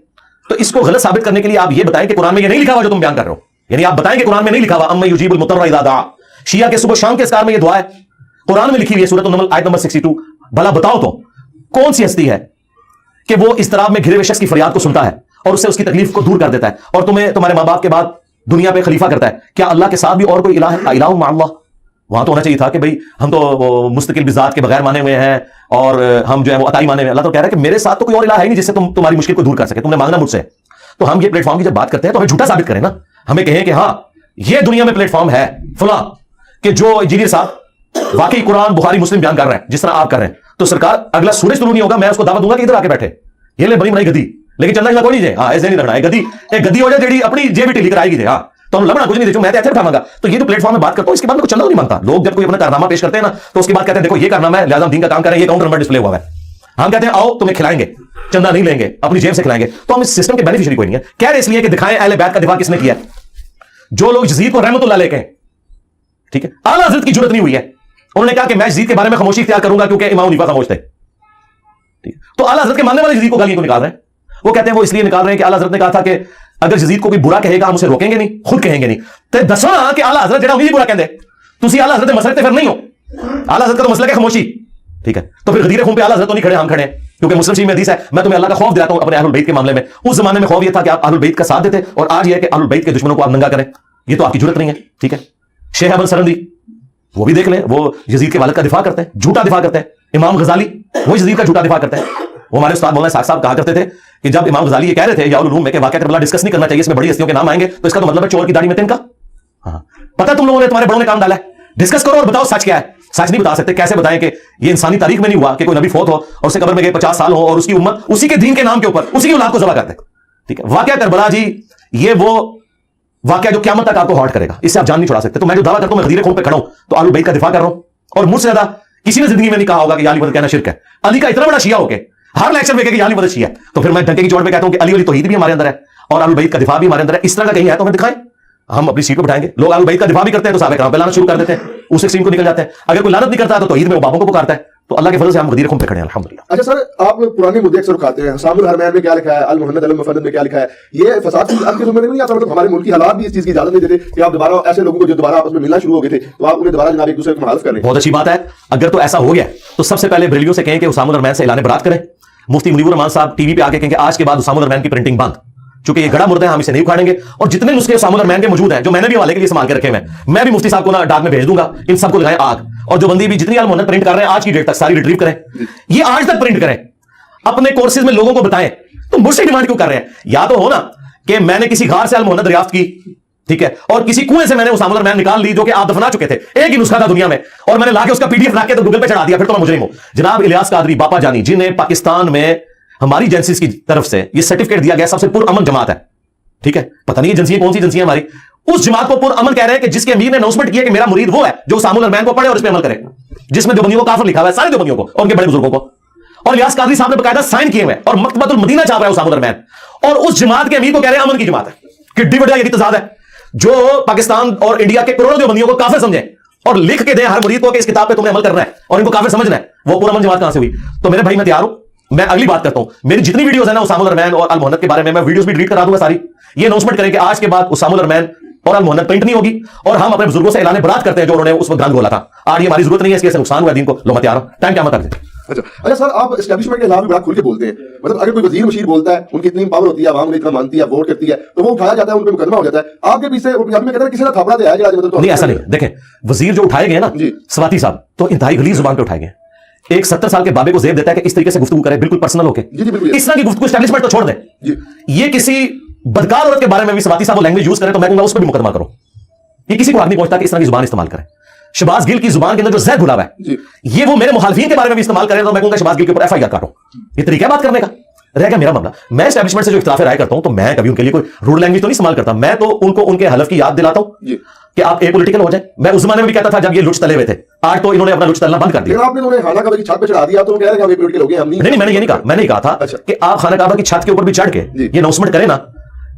تو اس کو غلط ثابت کرنے کے لیے آپ یہ بتائیں کہ قرآن میں یہ نہیں لکھا ہوا جو تم بیان کر رہے ہو. यानी आप बताएं कि कुरान में नहीं लिखा हुआ अम्मा युजीबुल मुतर्रा इज़ा दआ, शिया के सुबह शाम के इस्कार में ये दुआ है, कुरान में लिखी हुई है सूरह अन-नमल आयत नंबर 62। भला बताओ तो कौन सी हस्ती है कि वो इस तरह में घिरे हुए शख्स की फरियाद को सुनता है और उससे उसकी तकलीफ को दूर कर देता है और तुम्हें तुम्हारे मां बाप के बाद दुनिया पे खलीफा करता है? क्या अल्लाह के साथ भी और कोई इलाह है? इलाह मा अल्लाह। वहां तो होना चाहिए था कि भाई हम तो मुस्तकिल बिजात के बगैर माने हुए हैं और हम जो है वो अताई माने हुए हैं। अल्लाह तो कह रहा है कि मेरे साथ तो कोई और इलाह है नहीं जिससे तुम्हारी मुश्किल को दूर कर सके, तुमने मांगना मुझसे। तो हम ये प्लेटफॉर्म की जब बात करते हैं तो हमें झूठा साबित करें ना, हमें कहें कि हाँ ये दुनिया में प्लेटफॉर्म है फला कि जो इंजीनियर साहब वाकई कुरान बुखारी मुस्लिम बयान कर रहे हैं जिस तरह आप कर रहे हैं, तो सरकार अगला सूरज शुरू नहीं होगा, मैं उसको दावत दूंगा कि इधर आके बैठे, ये ले बड़ी बनाई गद्दी, लेकिन चलना चलना कोई नहीं जाए। हाँ ऐसे नहीं लगना है गद्दी, एक गद्दी हो जाए जेडी अपनी जेब ढीली कराएगी दे, हाँ तो हम लबना कुछ नहीं देखो, मैं तो उठाऊंगा। तो ये जो प्लेटफॉर्म में बात करता हूं इसके बाद में कुछ चलना नहीं मांगता। लोग जब कोई अपना कारनामा पेश करते हैं ना तो उसके बाद कहते हैं देखो ये कारनामा है, लिहाजा हम दीन का काम कर रहे हैं, ये काउंटर नंबर डिस्प्ले हुआ है। हम कहते हैं आओ तुम्हें खिलाएंगे, चंदा नहीं लेंगे, अपनी जेब से खिलाएंगे। तो हम इस सिस्टम के बेनिफिशियरी कोई नहीं है। कह रहे इसलिए कि दिखाएं अहले बैत का दिफा किसने किया, जो लोग यजीद को रहमतुल्लाह अलैह कहें, ठीक है, आला हज़रत की जरूरत नहीं हुई है। उन्होंने कहा कि मैं यजीद के बारे में खामोशी इख्तियार करूंगा क्योंकि इमाम हनीफा खामोश थे, ठीक है। तो आला हज़रत के मानने वाले यजीद को गालियां क्यों निकाल रहे हैं? वो कहते हैं वो इसलिए निकाल रहे हैं कि आला हज़रत ने कहा था कि अगर यजीद को कोई बुरा कहेगा हम उसे रोकेंगे नहीं, खुद कहेंगे नहीं। तो दसो ना कि आला हज़रत जड़ा उन्हीं बुरा कहते तुसी आला हज़रत मसले फिर नहीं हो, आला हज़रत का तो मसला है खामोशी, ठीक है। तो फिर गदीर खून पे आला हज़रत तो नहीं खड़े, हम खड़े हैं क्योंकि मुस्लिम शरीफ में हदीस है मैं तुम्हें अल्लाह का खौफ दिलाता हूं अपने अहलुल बैत के मामले में। उस जमाने में खौफ यह था कि आप अहलुल बैत का साथ देते और आज यह है कि अहलुल बैत के दुश्मनों को आप नंगा करें, ये तो आपकी जरूरत नहीं है, ठीक है। शेख अहमद सरंदी वो भी देख लें, वो यजीद के वालिद का दिफा करते हैं, झूठा दिफा करते हैं। इमाम गजाली वो यजीद का झूठा दिफा करते हैं। वो हमारे उस्ताद मौलाना साहब साहब कहा करते थे कि जब इमाम गजाली ये कह रहे थे या उलूम में कि वाक़या करबला डिस्कस नहीं करना चाहिए, इसमें बड़ी हस्तियों के नाम आएंगे, तो इसका तो मतलब है चोर की दाढ़ी में तिनका। हाँ पता तुम लोगों ने, तुम्हारे बड़ों ने काम डाला है, डिस्कस करो और बताओ सच क्या है। सच नहीं बता सकते, कैसे बताएं कि ये इंसानी तारीख में नहीं हुआ कि कोई नबी फौत हो और उससे कब्र में गए 50 साल हो और उसकी उम्मत उसी के दीन के नाम के ऊपर उसी की औलाद को ज़बह करते, ठीक है। वाक़या करबला जी ये वो वाक़या जो क़यामत तक आपको हॉट करेगा, इससे आप जान नहीं छुड़ा सकते। तो मैं जो दावा करता हूं मैं गदीर खून पे खड़ा हूं तो अहलुल बैत का दिफा कर रहा हूं और मुझसे ज्यादा किसी ने जिंदगी में नहीं कहा होगा कि अली वली कहना शिर्क है। अली का इतना बड़ा शिया होके हर लेक्चर में कि अली वली शिया है, तो फिर मैं डंके की चोट पे कहता हूं कि अली वली तौहीद भी हमारे अंदर है और अहलुल बैत का दिफा भी हमारे अंदर है। इस तरह का कहीं है तो हमें दिखाएं, हम अपनी सीट पे बिठाएंगे। लोग अहलुल बैत का दिफा भी करते हैं तो साहबा किराम पे लाना शुरू कर देते हैं, उस एक्सट्रीम को निकल जाते हैं। अगर कोई लानत नहीं करता तो तौहीद में वो बाबों को पुकारता है। तो अल्लाह के फजल से हम गदीर खून पे खड़े हैं अल्हम्दुलिल्लाह। अच्छा सर, आप पुराने मुद्दे अक्सर उठाते हैं, सामुल हरमैन में क्या लिखा है, अल मुहन्नद अल मुफन्नद में क्या लिखा है, ये फसाद की आपके ज़िम्मे में नहीं आता? मतलब हमारे मुल्क की हालात भी इस चीज़ की इजाजत नहीं देते कि आप दोबारा ऐसे लोगों को जो दोबारा आपस में मिलना शुरू हो गए थे तो आप उन्हें दोबारा जनाब एक दूसरे को मुखालिफ कर रहे हैं। बहुत अच्छी बात है। अगर तो ऐसा हो गया तो सबसे पहले बरेलियों से कहें कि उसामुल हरमैन से ऐलान बरात करें। मुफ्ती मुनीबुर रहमान साहब टीवी पे आके कहें कि आज के बाद उसामुल हरमैन की प्रिंटिंग बंद, चूंकि ये गड़ा मुर्दा है, हम इसे नहीं उखाड़ेंगे। और जितने नुस्खे उसामुल हरमैन के मौजूद हैं जो मैंने भी हवाले के लिए संभाल के रखे हैं, मैं भी मुफ्ती साहब को ना डाक में भेज दूंगा, इन सबको लगाएं आग। और जो बंदी भी जितनी अल मुहन्नद प्रिंट कर रहे हैं आज की डेट तक सारी रिट्रीव करें, ये आज तक प्रिंट करें, अपने कोर्सेज में लोगों को बताएं। तो मुझसे डिमांड क्यों कर रहे हैं? या तो हो ना कि मैंने किसी घार से अल मुहन्नद दरियाफ्त की, ठीक है, और किसी कुएं से मैंने उसामुल हरमैन निकाल ली जो कि आप दफना चुके थे, एक ही नुस्खा था दुनिया में, और मैंने लाके उसका पीडीएफ रख के तो गूगल पे चढ़ा दिया, फिर तो मैं मुजरिम हूं। जनाब इलियास कादरी बापा जानी, जिन्हें पाकिस्तान में हमारी एजेंसीज की तरफ से ये सर्टिफिकेट दिया गया सबसे पुरअमन जमात है, ठीक है, पता नहीं एजेंसी कौन सी एजेंसी है हमारी, उस जमात को पुरअमन कह रहे हैं कि जिसके अमीर ने अनाउंसमेंट किया कि मेरा मुरीद वो है जो उसामुल हरमैन को पढ़े और इस पे अमल करे, जिसमें देवबंदियों को काफिर लिखा हुआ है, सारे देवबंदियों को और उनके बड़े बुजुर्गों को। और इलियास कादरी साहब ने बकायदा साइन किए हुए और मकतबतुल मदीना छाप रहा है उसामुल हरमैन, और उस जमात के अमीर को कह रहे हैं अमन की जमात है। किड्डी बड़ा यही तजाद है जो पाकिस्तान और इंडिया के करोड़ों देवबंदियों को काफिर समझे और लिख के दें हर मुरीद को कि इस किताब पे तुमने अमल करना है और इनको काफिर समझना है। वो पुरअमन जमात कहां से हुई? तो मेरे भाई मैं तैयार हूं, मैं अगली बात करता हूं। मेरी जितनी वीडियोस है ना उसामुल हरमैन और अल मुहन्नद के बारे में, मैं वीडियोस भी डिलीट करा दूंगा सारी। ये अनाउंसमेंट करें कि आज के बाद उसामुल हरमैन और अल मुहन्नद प्रिंट नहीं होगी और हम अपने बुजुर्गों से ऐलान बरात करते हैं जो उन्होंने उस वक्त गंद बोला था। आज ये हमारी जरूरत नहीं है, इसके नुकसान हुआ दीन को। लो मैं तैयार हूं, टाइम क्या मत अच्छा सर, आप एस्टैब्लिशमेंट के खिलाफ भी बड़ा खुल के बोलते हैं। मतलब अगर कोई वजीर मशीर बोलता है, उनकी इतनी पावर होती है, आवाम उन्हें इतना मानती है, वोट करती है, तो वो उठाया जाता है, उन पर मुकदमा हो जाता है। आपके पीछे पंजाबी में कहते हैं किसी ने थापड़ा दिया है, मतलब नहीं, ऐसा नहीं। देखें वजीर जो उठाए गए ना स्वाति साहब, तो इंतहाई गलीज जुबान पे उठाए गए। एक 70 साल के बाबे को जेब देता है कि इस तरीके से गुफ्तगू करे, बिल्कुल पर्सनल होके। इस तरह की गुफ्तगू एस्टैब्लिशमेंट तो छोड़ दे। ये किसी बदकार औरत के बारे में भी स्वाति साहब लैंग्वेज यूज करें तो मैं कहूंगा उस पर भी मुकदमा करो। ये किसी को आदमी पहुंचता कि इस तरह की जुबान इस्तेमाल करें। शहबाज गिल की जुबान के अंदर जो जहर घुला हुआ है, ये वो मेरे मुखालिफिन के बारे में भी इस्तेमाल करें तो मैं कहूंगा शहबाज गिल के ऊपर एफआईआर काटो। ये तरीका है बात करने का। रह गया मेरा मामला, मैं एस्टैब्लिशमेंट से जो इख्तिलाफ राय करता हूं तो मैं कभी उनके लिए कोई रूड लैंग्वेज तो नहीं इस्तेमाल करता। मैं तो उनको उनके हलफ की याद दिलाता हूं कि आप एपॉलिटिकल हो जाए। मैं उस जमाने में भी कहता था जब ये लुच तले हुए थे, आज तो इन्होंने अपना लुच तलना बंद कर दिया। आपने उन्हें खाना काबा की छत पे चढ़ा दिया तो कह रहे हैं आप एपॉलिटिकल हो गए। हम नहीं, मैंने ये नहीं कहा। मैंने कहा था कि आप खाना काबा की छत के ऊपर भी चढ़ के ये अनाउंसमेंट करें ना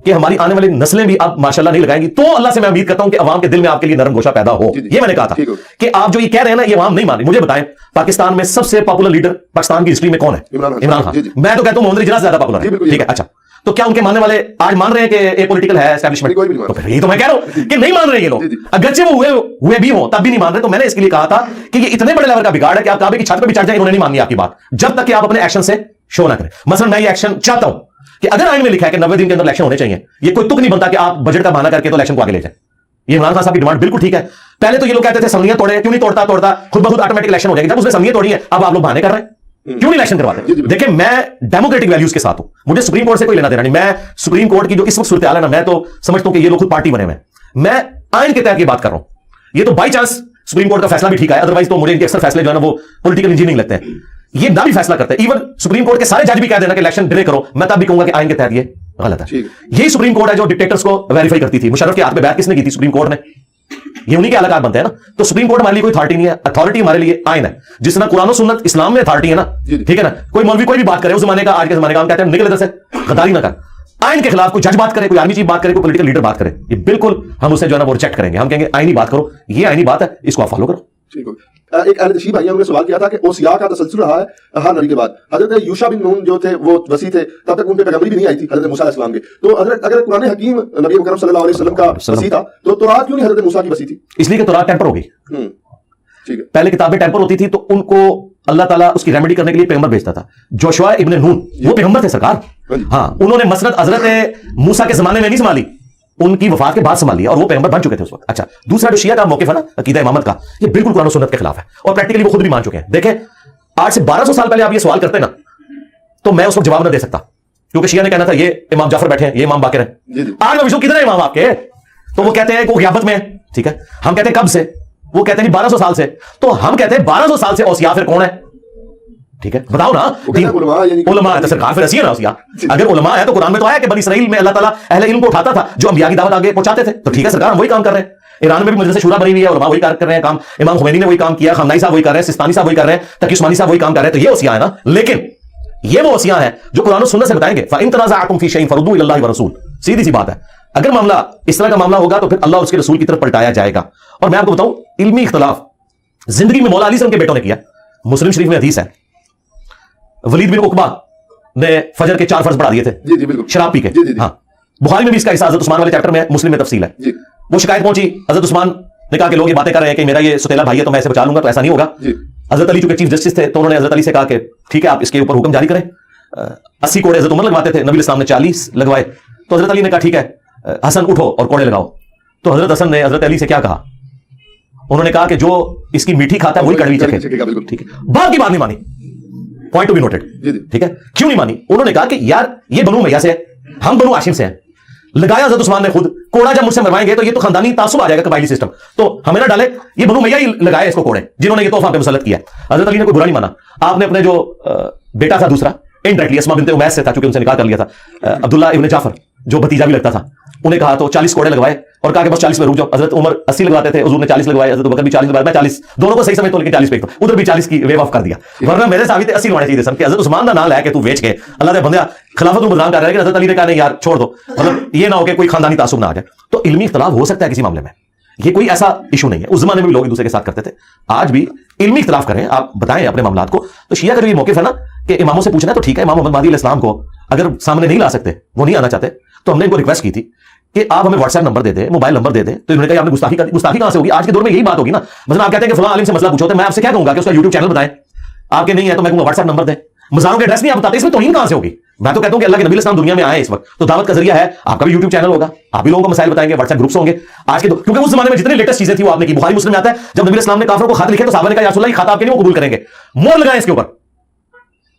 कि हमारी आने वाली नस्लें भी आप माशाल्लाह नहीं लगाएंगी, तो अल्लाह से मैं उम्मीद करता हूं कि अवाम के दिल में आपके लिए नरम गोशा पैदा हो। ये मैंने कहा था कि आप जो ये कह रहे हैं ना, ये अवाम नहीं मान रही। मुझे बताएं पाकिस्तान में सबसे पॉपुलर लीडर पाकिस्तान की हिस्ट्री में कौन है? इमरान खान। मैं तो कहता हूं मोहम्मद इजला से ज्यादा पॉपुलर है, ठीक है। अच्छा, तो क्या उनके मानने वाले आज मान रहे हैं कि ये पॉलिटिकल है एस्टैब्लिशमेंट? कोई भी नहीं मान तो फिर ये तो मैं कह रहा हूं कि नहीं मान रहे ये लोग, अगरचे वो हुए भी हो तब भी नहीं मान रहे। तो मैंने इसके लिए कहा था कि ये इतने बड़े लेवल का बिगाड़ है कि आप काबे की छत पे भी चढ़ जाए, इन्होंने नहीं माननी आपकी बात जब तक कि आप अपने एक्शन से शो ना करें। मसलन मैं ये एक्शन चाहता हूं कि अगर आइन में लिखा है कि 90 दिन के अंदर इलेक्शन होने चाहिए, ये कोई तुक नहीं बनता कि आप बजट का बहाना करके तो इलेक्शन को आगे ले जाए। ये इमरान खान साहब की डिमांड बिल्कुल ठीक है। पहले तो ये लोग कहते थे संघियां तोड़े, क्यों नहीं तोड़ता खुद बहुत ऑटोमेटिक इलेक्शन हो जाएगी। जब उसने संघियां तोड़ी है अब आप लोग बहाने कर रहे हैं, क्यों नहीं इलेक्शन करवाते? देखिए मैं डेमोक्रेटिक वैल्यूज के साथ हूं, मुझे सुप्रीम कोर्ट से कोई लेना देना नहीं। मैं सुप्रीम कोर्ट की जो इस वक्त सूरत हाल है ना, मैं तो समझता हूं कि ये लोग खुद पार्टी बने हुए हैं। मैं आइन के तहत की बात कर रहा हूं। ये तो बाई चांस सुप्रीम कोर्ट का फैसला भी ठीक है, अदरवाइज तो मुझे इनके अक्सर फैसले जो है ना वो पॉलिटिकल इंजीनियरिंग लगते हैं। ये ना भी फैसला करते हैं, इवन सुप्रीम कोर्ट के सारे जज भी कह देना कि इलेक्शन डिले करो, मैं तब भी कहूंगा कि आइन के तहत ये गलत है। यही सुप्रीम कोर्ट है जो डिक्टेटर्स को वेरीफाई करती थी। मुशर्रफ के हाथ में बैठ किसने की थी? सुप्रीम कोर्ट ने। ये उन्हीं के अलग बनते हैं ना। तो सुप्रीम कोर्ट हमारे लिए कोई अथॉरिटी नहीं है, अथॉरिटी हमारे लिए आइन है। जिस तरह कुरान और सुन्नत इस्लाम में अथॉरिटी है ना, ठीक है ना। कोई मौलवी कोई भी बात करे उस जमाने का आज के जमाने का, हम कहते हैं निकल इधर से, गद्दारी ना कर। आइन के खिलाफ कोई जज बात करे, कोई आर्मी चीफ बात करे, कोई पॉलिटिकल लीडर बात करे, ये बिल्कुल हम उसे जो है ना वो रिजेक्ट करेंगे। हम कहेंगे आइनी बात करो, ये आइनी बात है, इसको आप फॉलो करो। ठीक है। एक अहले तशरीफ भाई ने सवाल किया था कि ओसिया का तसलसल रहा है हर नबी के बाद। हजरत यूशा बिन नून जो थे वो वसी थे, तब तक उनके पैगंबरी भी नहीं आई थी हजरत मूसा अलैहिस्सलाम के। तो हजरत अगर कुरान हकीम नबी मुकर्रम सल्लल्लाहु अलैहि वसल्लम का वसी था तो तौरात क्यों नहीं हजरत मूसा की वसी थी? इसलिए कि तौरात टेम्पर हो गई। ठीक है। पहले किताबें टेम्पर होती थी तो उनको अल्लाह ताला उसकी रेमेडी करने के लिए पैगंबर भेजता था। जोशुआ इब्न नून वो पैगंबर थे सरकार। हाँ, उन्होंने मसनद हजरत मूसा के जमाने में नहीं संभाली, उनकी वफात के बाद संभाली और वो पैगंबर बन चुके थे उस वक्त। अच्छा, दूसरा जो शिया का मौक़िफ़ है ना अकीदा इमामत का, ये बिल्कुल कुरान और सुन्नत के खिलाफ है और प्रैक्टिकली वो खुद भी मान चुके हैं। देखें, आज से 1200 साल पहले आप ये सवाल करते ना तो मैं उस वक्त जवाब ना दे सकता, क्योंकि शिया ने कहना था ये इमाम जाफर बैठे हैं, ये इमाम बाकिर हैं। आज मैं पूछूं कितने हैं इमाम आपके, तो वो कहते हैं कि वो गियाबत में है। ठीक है, हम कहते हैं कब से, वो कहते हैं 1200 साल से। तो हम कहते हैं 1200 साल से औसिया फिर कौन है? ठीक है, बताओ ना। उलमा है तो सरकार फिर ऐसी है ना औसिया। अगर उलमा है तो कुरान में तो आया कि बनी इसराइल में अल्लाह ताला अहले इल्म को उठाता था जो अंबिया की दावत आगे पहुंचाते थे। तो ठीक है, सरकार हम वही काम कर रहे हैं। ईरान में भी मजलिस शूरा बनी हुई है, उलमा वही कर रहे हैं काम। इमाम खुमैनी ने वही काम किया, खमनाई साहब वही कर रहे हैं, सिस्तानी साहब वही कर रहे हैं, तकी उस्मानी साहब वही काम कर रहे हैं। तो ये औसिया है ना। लेकिन ये वो औसिया है जो कुरान और सुन्नत से बताएंगे फ़इन तनाज़अतुम फ़ी शैइन फरुद्दूहु इलल्लाहि व रसूल। सीधी सी बात है, अगर मामला इस तरह का मामला होगा तो फिर अल्लाह और उसके रसूल की तरफ पलटाया जाएगा। और मैं आपको बताऊं, इल्मी इख्तिलाफ जिंदगी में मौला अली से उनके बेटों ने किया। मुस्लिम शरीफ में हदीस है, वलीद बिन उकबा ने फजर के 4 फर्ज बढ़ा दिए थे। जी जी बिल्कुल, शराब पी के। हाँ, बुखारी में भी इसका हिस्सा हज़रत उस्मान वाले चैप्टर में, मुस्लिम में तफसील है। वो शिकायत पहुंची, हज़रत उस्मान ने कहा कि लोग ये बातें कर रहे हैं कि मेरा ये सुतेला भाई है तो मैं इसे बचा लूंगा, तो ऐसा नहीं होगा। हज़रत अली चूंकि चीफ जस्टिस थे तो उन्होंने हज़रत अली से कहा कि ठीक है आप इसके ऊपर हुक्म जारी करें। 80 कोड़े हज़रत उमर लगवाते थे, नबी इस्लाम ने 40 लगवाए। तो हज़रत अली ने कहा ठीक है हसन उठो और कोड़े लगाओ। तो हज़रत हसन ने हज़रत अली से क्या कहा? उन्होंने कहा कि जो इसकी मीठी खाता है वही कड़वी चखे। ठीक है, बात की बात नहीं मानी, पॉइंट टू बी नोटेड। ठीक है, क्यों नहीं मानी? उन्होंने कहा कि यार ये बनु मैया से है, हम बनु हाशिम से हैं। लगाया हज़रत उस्मान ने खुद, कोड़ा जब मुझसे मरवाएंगे तो ये तो खानदानी तासुब आ जाएगा, कबाइली सिस्टम। तो हमें ना डाले, ये बनु मैया ही लगाए इसको कोड़े जिन्होंने ये तोहफा पे मुसल्लत किया। हज़रत अली ने कोई बुरा नहीं माना। आपने अपने जो बेटा था दूसरा इनडायरेक्टली अस्मा बिनते उमैस से था, चूंकि उनसे निकाह कर लिया था, अब्दुल्ला इब्न जाफर जो भतीजा भी लगता था, उन्हें कहा तो 40 कोड़े लगवाए और कहा कि बस 40 में रुक जाओ। हजरत उमर 80 लगवाते थे, हुजूर ने 40 लगवाए, हजरत बकर भी 40 लगवाए, मैं 40 दोनों को सही समय तो लेके 40 पे था, उधर भी 40 की वेव ऑफ कर दिया। वरना मेरे साबित 80 लगवाने चाहिए थे। हजरत उस्मान का नाम लाया कि तू बेच के अल्लाह के बंदे खिलाफत में बदनाम कर रहा है, हजरत अली ने कहा नहीं यार छोड़ दो, मतलब ये ना हो कि कोई खानदानी तासुब ना आ जाए। तो इल्मी इख्तिलाफ हो सकता है किसी मामले में, ये कोई ऐसा इशू नहीं है। उस जमाने में भी लोग एक दूसरे के साथ करते थे, आज भी इल्मी इख्तिलाफ करें, आप बताएं अपने मामलात को। तो शिया का जो ये मौक़िफ़ है ना कि इमामों से पूछना है तो ठीक है, इमाम मोहम्मद महदी अलैहिस्सलाम को अगर सामने नहीं ला सकते, वो नहीं आना चाहते, तो हमने इनको रिक्वेस्ट की थी कि आप हमें व्हाट्सएप नंबर दे दे, मोबाइल नंबर दे दे। तो इन्होंने कहा आपने गुस्ताखी कर दी। गुस्ताखी कहां से होगी? आज के दौर में यही बात होगी ना। मतलब आप कहते हैं कि फलां आलिम से मसला पूछो, तो मैं आपसे क्या कहूंगा कि उसका यूट्यूब चैनल बताएं, आपके नहीं है तो मैं कहूंगा व्हाट्सएप नंबर दें। मज़ारों के एड्रेस नहीं आप बताते, इसमें तौहीन कहां से होगी? मैं तो कहता हूं कि अल्लाह के नबी इस्लाम दुनिया में आए इस वक्त, तो दावत का जरिया है, आपका भी यूट्यूब चैनल होगा, आप भी लोगों को मसाइल बताएंगे, व्हाट्सएप ग्रुप्स होंगे आज के, क्योंकि उस जमाने में जितनी लेटेस्ट चीजें थी वो आपने की। बुखारी मुस्लिम में आता है जब नबी इस्लाम ने काफिरों को खत लिखे तो साहबा ने कहा या रसूल अल्लाह, ये खत आपके नहीं, वो कबूल करेंगे, मोहर लगाएं इसके ऊपर।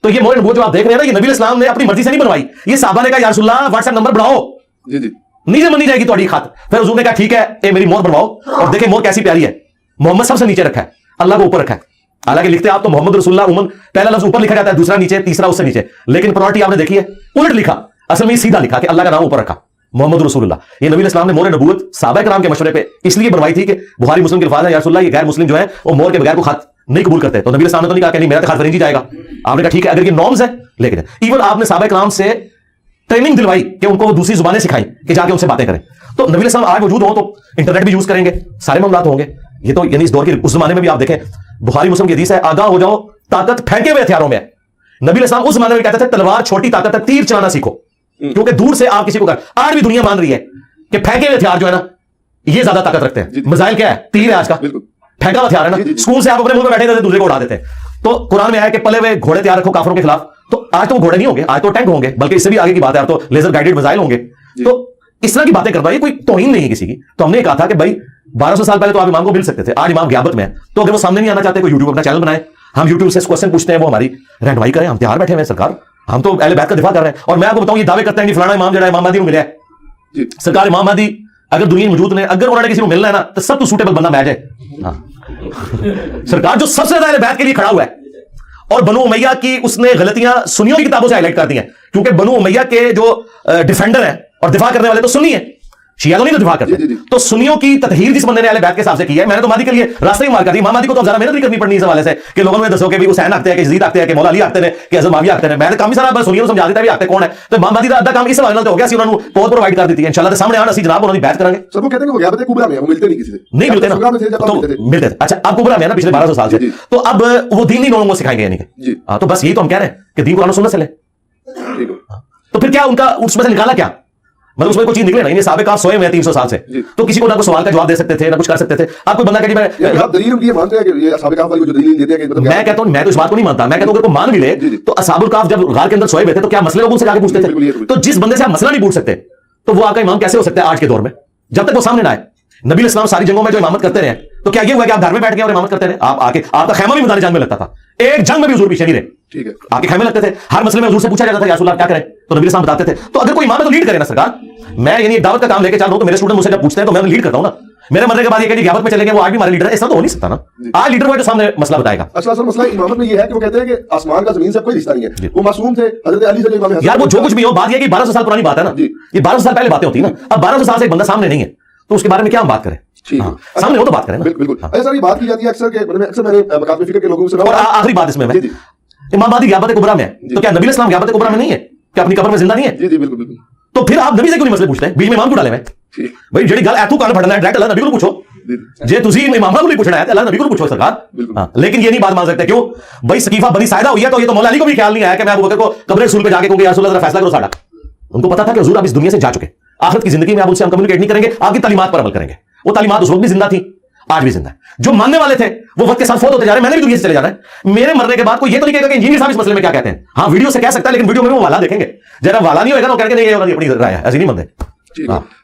तो ये मोहर वो जो आप देख रहे हैं ना, ये नबी इस्लाम ने अपनी मर्जी से नहीं बनवाई, ये साहबा ने कहा या रसूल अल्लाह व्हाट्सएप नंबर बढ़ाओ, जी जी नीचे मनी जाएगी तुम्हारी खत। फिर हुजूर ने कहा ठीक है ये मेरी मोहर बनवाओ, और देखें मोहर कैसी प्यारी है, मोहम्मद सबसे नीचे रखा है, अल्लाह को ऊपर रखा है। हालांकि लिखते आप तो मोहम्मद रसूलुल्लाह उमन, पहला लफ्ज ऊपर लिखा जाता है, दूसरा नीचे, तीसरा उससे नीचे, लेकिन प्रायोरिटी आपने देखी है उलट लिखा, असल में सीधा लिखा कि अल्लाह का नाम ऊपर रखा, मोहम्मद रसूलुल्लाह। ये नबी इस्लाम ने मोहर नबूवत सहाबा किराम के मशवरे पे इसलिए बनवाई थी कि बुखारी मुस्लिम के अल्फाज है या रसूलुल्लाह, ये गैर मुस्लिम जो है वो मोहर के बगैर को खत नहीं कबूल करते। तो नबी इस्लाम ने तो नहीं कहा कि नहीं मेरा तो खत फरेंजी जाएगा, आपने कहा ठीक है अगर ये नॉर्म्स है लेकिन इवन आपने सहाबा किराम से ट्रेनिंग दिलवाई कि उनको दूसरी जुबानें सिखाई कि जाके उनसे बातें करें। तो नबी इस्लाम आज मौजूद हो तो इंटरनेट भी यूज करेंगे, सारे मामलात होंगे। ये तो यानी इस दौर के उस जमाने में भी आप देखें, बुखारी मुस्लिम की हदीस है, आगाह हो जाओ ताकत फेंके हुए हथियारों में। नबी इस्लाम उस जमाने में कहते थे तलवार छोटी ताकत है, तीर चलाना सीखो। क्योंकि दूर से आप किसी को आज भी दुनिया मान रही है कि फेंके हुए हथियार जो है ना ये ज्यादा ताकत रखते हैं। मिसाइल क्या है? तीर है आज का, फेंका हुआ हथियार है ना। स्कूल से आप अपने मुंह में बैठे थे, दूसरे को उड़ा देते हैं। तो कुरान में आया कि पले हुए घोड़े तैयार रखो काफिरों के खिलाफ। तो आज तो घोड़े नहीं होंगे, आज तो टैंक होंगे, बल्कि इससे भी आगे की बात है, अब तो लेजर गाइडेड मिसाइल होंगे। तो इस तरह की बातें करना ये कोई तौहीन नहीं है किसी की। तो हमने कहा था कि भाई 1200 साल पहले तो आप इमाम को मिल सकते थे, आज इमाम गियाबत में है, तो अगर वो सामने नहीं आना चाहते, कोई यूट्यूब अपना चैनल बनाए, हम यूट्यूब से क्वेश्चन पूछते हैं, वो हमारी रहनुमाई करें। हम तैयार बैठे हुए हैं सरकार, हम तो अहले बैत का दिफा कर रहे हैं। और मैं आपको बताऊं, ये दावे करते हैं कि फलाना इमाम जो है इमाम महदी को मिला है। सरकार इमाम महदी अगर दुनिया में मौजूद नहीं, अगर उन्होंने किसी को मिलना है ना, तो सब तो सूटेबल बंदा मैच है। सरकार जो सबसे ज्यादा बैत के लिए खड़ा हुआ है, और बनु उमैया की उसने गलतियां सुन्नियों की किताबों से हाईलाइट कर दी हैं, क्योंकि बनु उमैया के जो डिफेंडर हैं और दिफा करने वाले तो सुन्नी है, शिया तो नहीं तो दिफा करते। तो सुन्नियों की तत्हीर जिस बंदे ने अहले बैत के हिसाब से की है, मैंने तो महदी के लिए रास्ते ही मार कर दी। इमाम महदी को तो ज्यादा मेहनत नहीं करनी पड़नी इस हवाले से कि लोगों में दसो कि हुसैन आते हैं, कि यजीद आते हैं, कि मौला अली आते हैं, कि हज़रत माविया आते हैं। मैं तो काफी सारा सुन्नियों को समझा देता भी आते कौन है। तो इमाम महदी का अद्धा काम इस हवाले से हो गया, उन्होंने पौध प्रोवाइड कर दी थी। इंशाल्लाह सामने आना सी जनाब, उन्होंने बैत करेंगे। सब कहते हैं कि वो गियाबत कुबरा में, वो मिलते नहीं किसी से, नहीं मिलते ना, तो मिलते थे। अच्छा, अब कुबरा में ना पिछले 1200 साल से, तो अब वो दीन नहीं लोगों को सिखाएंगे, यानी कि तो बस यही तो हम कह रहे हैं कि दीन कुरान सुन्नत से ले। तो फिर क्या उनका उसमें से निकाला क्या, मतलब उसमें कोई चीज निकले नहीं। साबिक आप सोए हुए 300 साल से, तो किसी को ना कोई सवाल का जवाब दे सकते थे, ना कुछ कर सकते थे। आप कोई बंदा कह दलील मानते हैं कि ये साबिक वाली जो दलील देते हैं कि मतलब, मैं कहता हूं, मैं तो इस बात को नहीं मानता। मैं कहता हूं अगर कोई मान भी ले तो असहाबुल कहफ जब गार के अंदर सोए हुए थे, तो क्या मसले लोगों से जाके पूछते थे? तो जिस बंदे से आप मसला नहीं पूछ सकते, तो वो आपका इमाम कैसे हो सकता है आज के दौर में, जब तक वो सामने ना आए? नबी इस्लाम सारी जंगों में जो इमामत करते रहे, तो क्या ये हुआ कि आप घर में बैठ गए और इमामत करते रहे? आप आके आपका खैमा भी मैदान जंग में लगता था, एक जंग में भी हुजूर पीछे नहीं रहे, ठीक है, आपके खैमे लगते थे। हर मसले में हुजूर से पूछा जाता था या रसूल अल्लाह क्या करें, तो नबी इस्लाम बताते थे। तो अगर कोई इमाम है तो लीड करे ना सरकार। मैं यानी एक दावत का काम लेके चल रहा हूं, तो मेरे स्टूडेंट मुझसे जब पूछते हैं तो मैं लीड करता हूं ना। मेरे मरने के बाद ये कि गियाबत में चले गए, वो आज भी हमारे लीडर है, ऐसा तो हो नहीं सकता ना। आज लीडर वो जो सामने मसला बताएगा। अच्छा सर, मसला इमामत में ये है कि वो कहते हैं कि आसमान का जमीन से कोई रिश्ता नहीं है, वो मासूम थे हजरत अली से जो इमाम है। यार वो जो कुछ भी हो, बात ये कि 1200 साल पुरानी बात है ना, ये 1200 साल पहले बातें होती है ना। अब 1200 साल से एक बंदा सामने नहीं है, तो उसके बारे में क्या हम बात करें? सामने हो तो बात करें ना। बिल्कुल। अच्छा सर, ये बात की जाती है अक्सर मैंने मकातब फिक्र के लोगों से, और आखिरी बात इसमें इमाम महदी गियाबत कुबरा में है, तो क्या नबी इस्लाम गियाबत कुबरा में नहीं है? क्या अपनी कब्र में जिंदा नहीं है? जी जी बिल्कुल बिल्कुल। तो फिर आप नबी से क्यों नहीं मसले पूछते हैं? बीच में इमाम क्यों डाले हुए? भाई जेडी गल ऐतू कान फड़ना है, डायरेक्ट अल्लाह नबी को पूछो। जे तुसी इमाम को नहीं पूछना है, अल्लाह नबी को पूछो सरकार। लेकिन ये नहीं बात मान सकते, क्यों भाई? सकीफा बनी सायदा हुई है, तो ये तो मौला अली को भी ख्याल नहीं आया कि मैं अबू बकर को कब्र रसूल पे जाके कहूंगा या रसूल अल्लाह फैसला करो साडा। उनको पता था कि हुजूर आप इस दुनिया से जा चुके, आखिरत की जिंदगी में आप उनसे हम कम्युनिकेट नहीं करेंगे, आपकी तालीमात पर अमल करेंगे। वो तालीमात उस वक्त भी जिंदा थी, आज भी जिंदा है। जो मानने वाले थे वो वक्त के साथ फोत होते जा रहे हैं। मैंने भी दुनिया से चले जाना है। मेरे मरने के बाद कोई ये तो नहीं कहेगा कि इंजीनियर साहब इस मसले में क्या कहते हैं। हाँ, वीडियो से कह सकता है, लेकिन वीडियो में वो वाला देखेंगे। जरा वाला नहीं होगा ना, कहेंगे नहीं ये अपनी राय है, ऐसी नहीं मानते।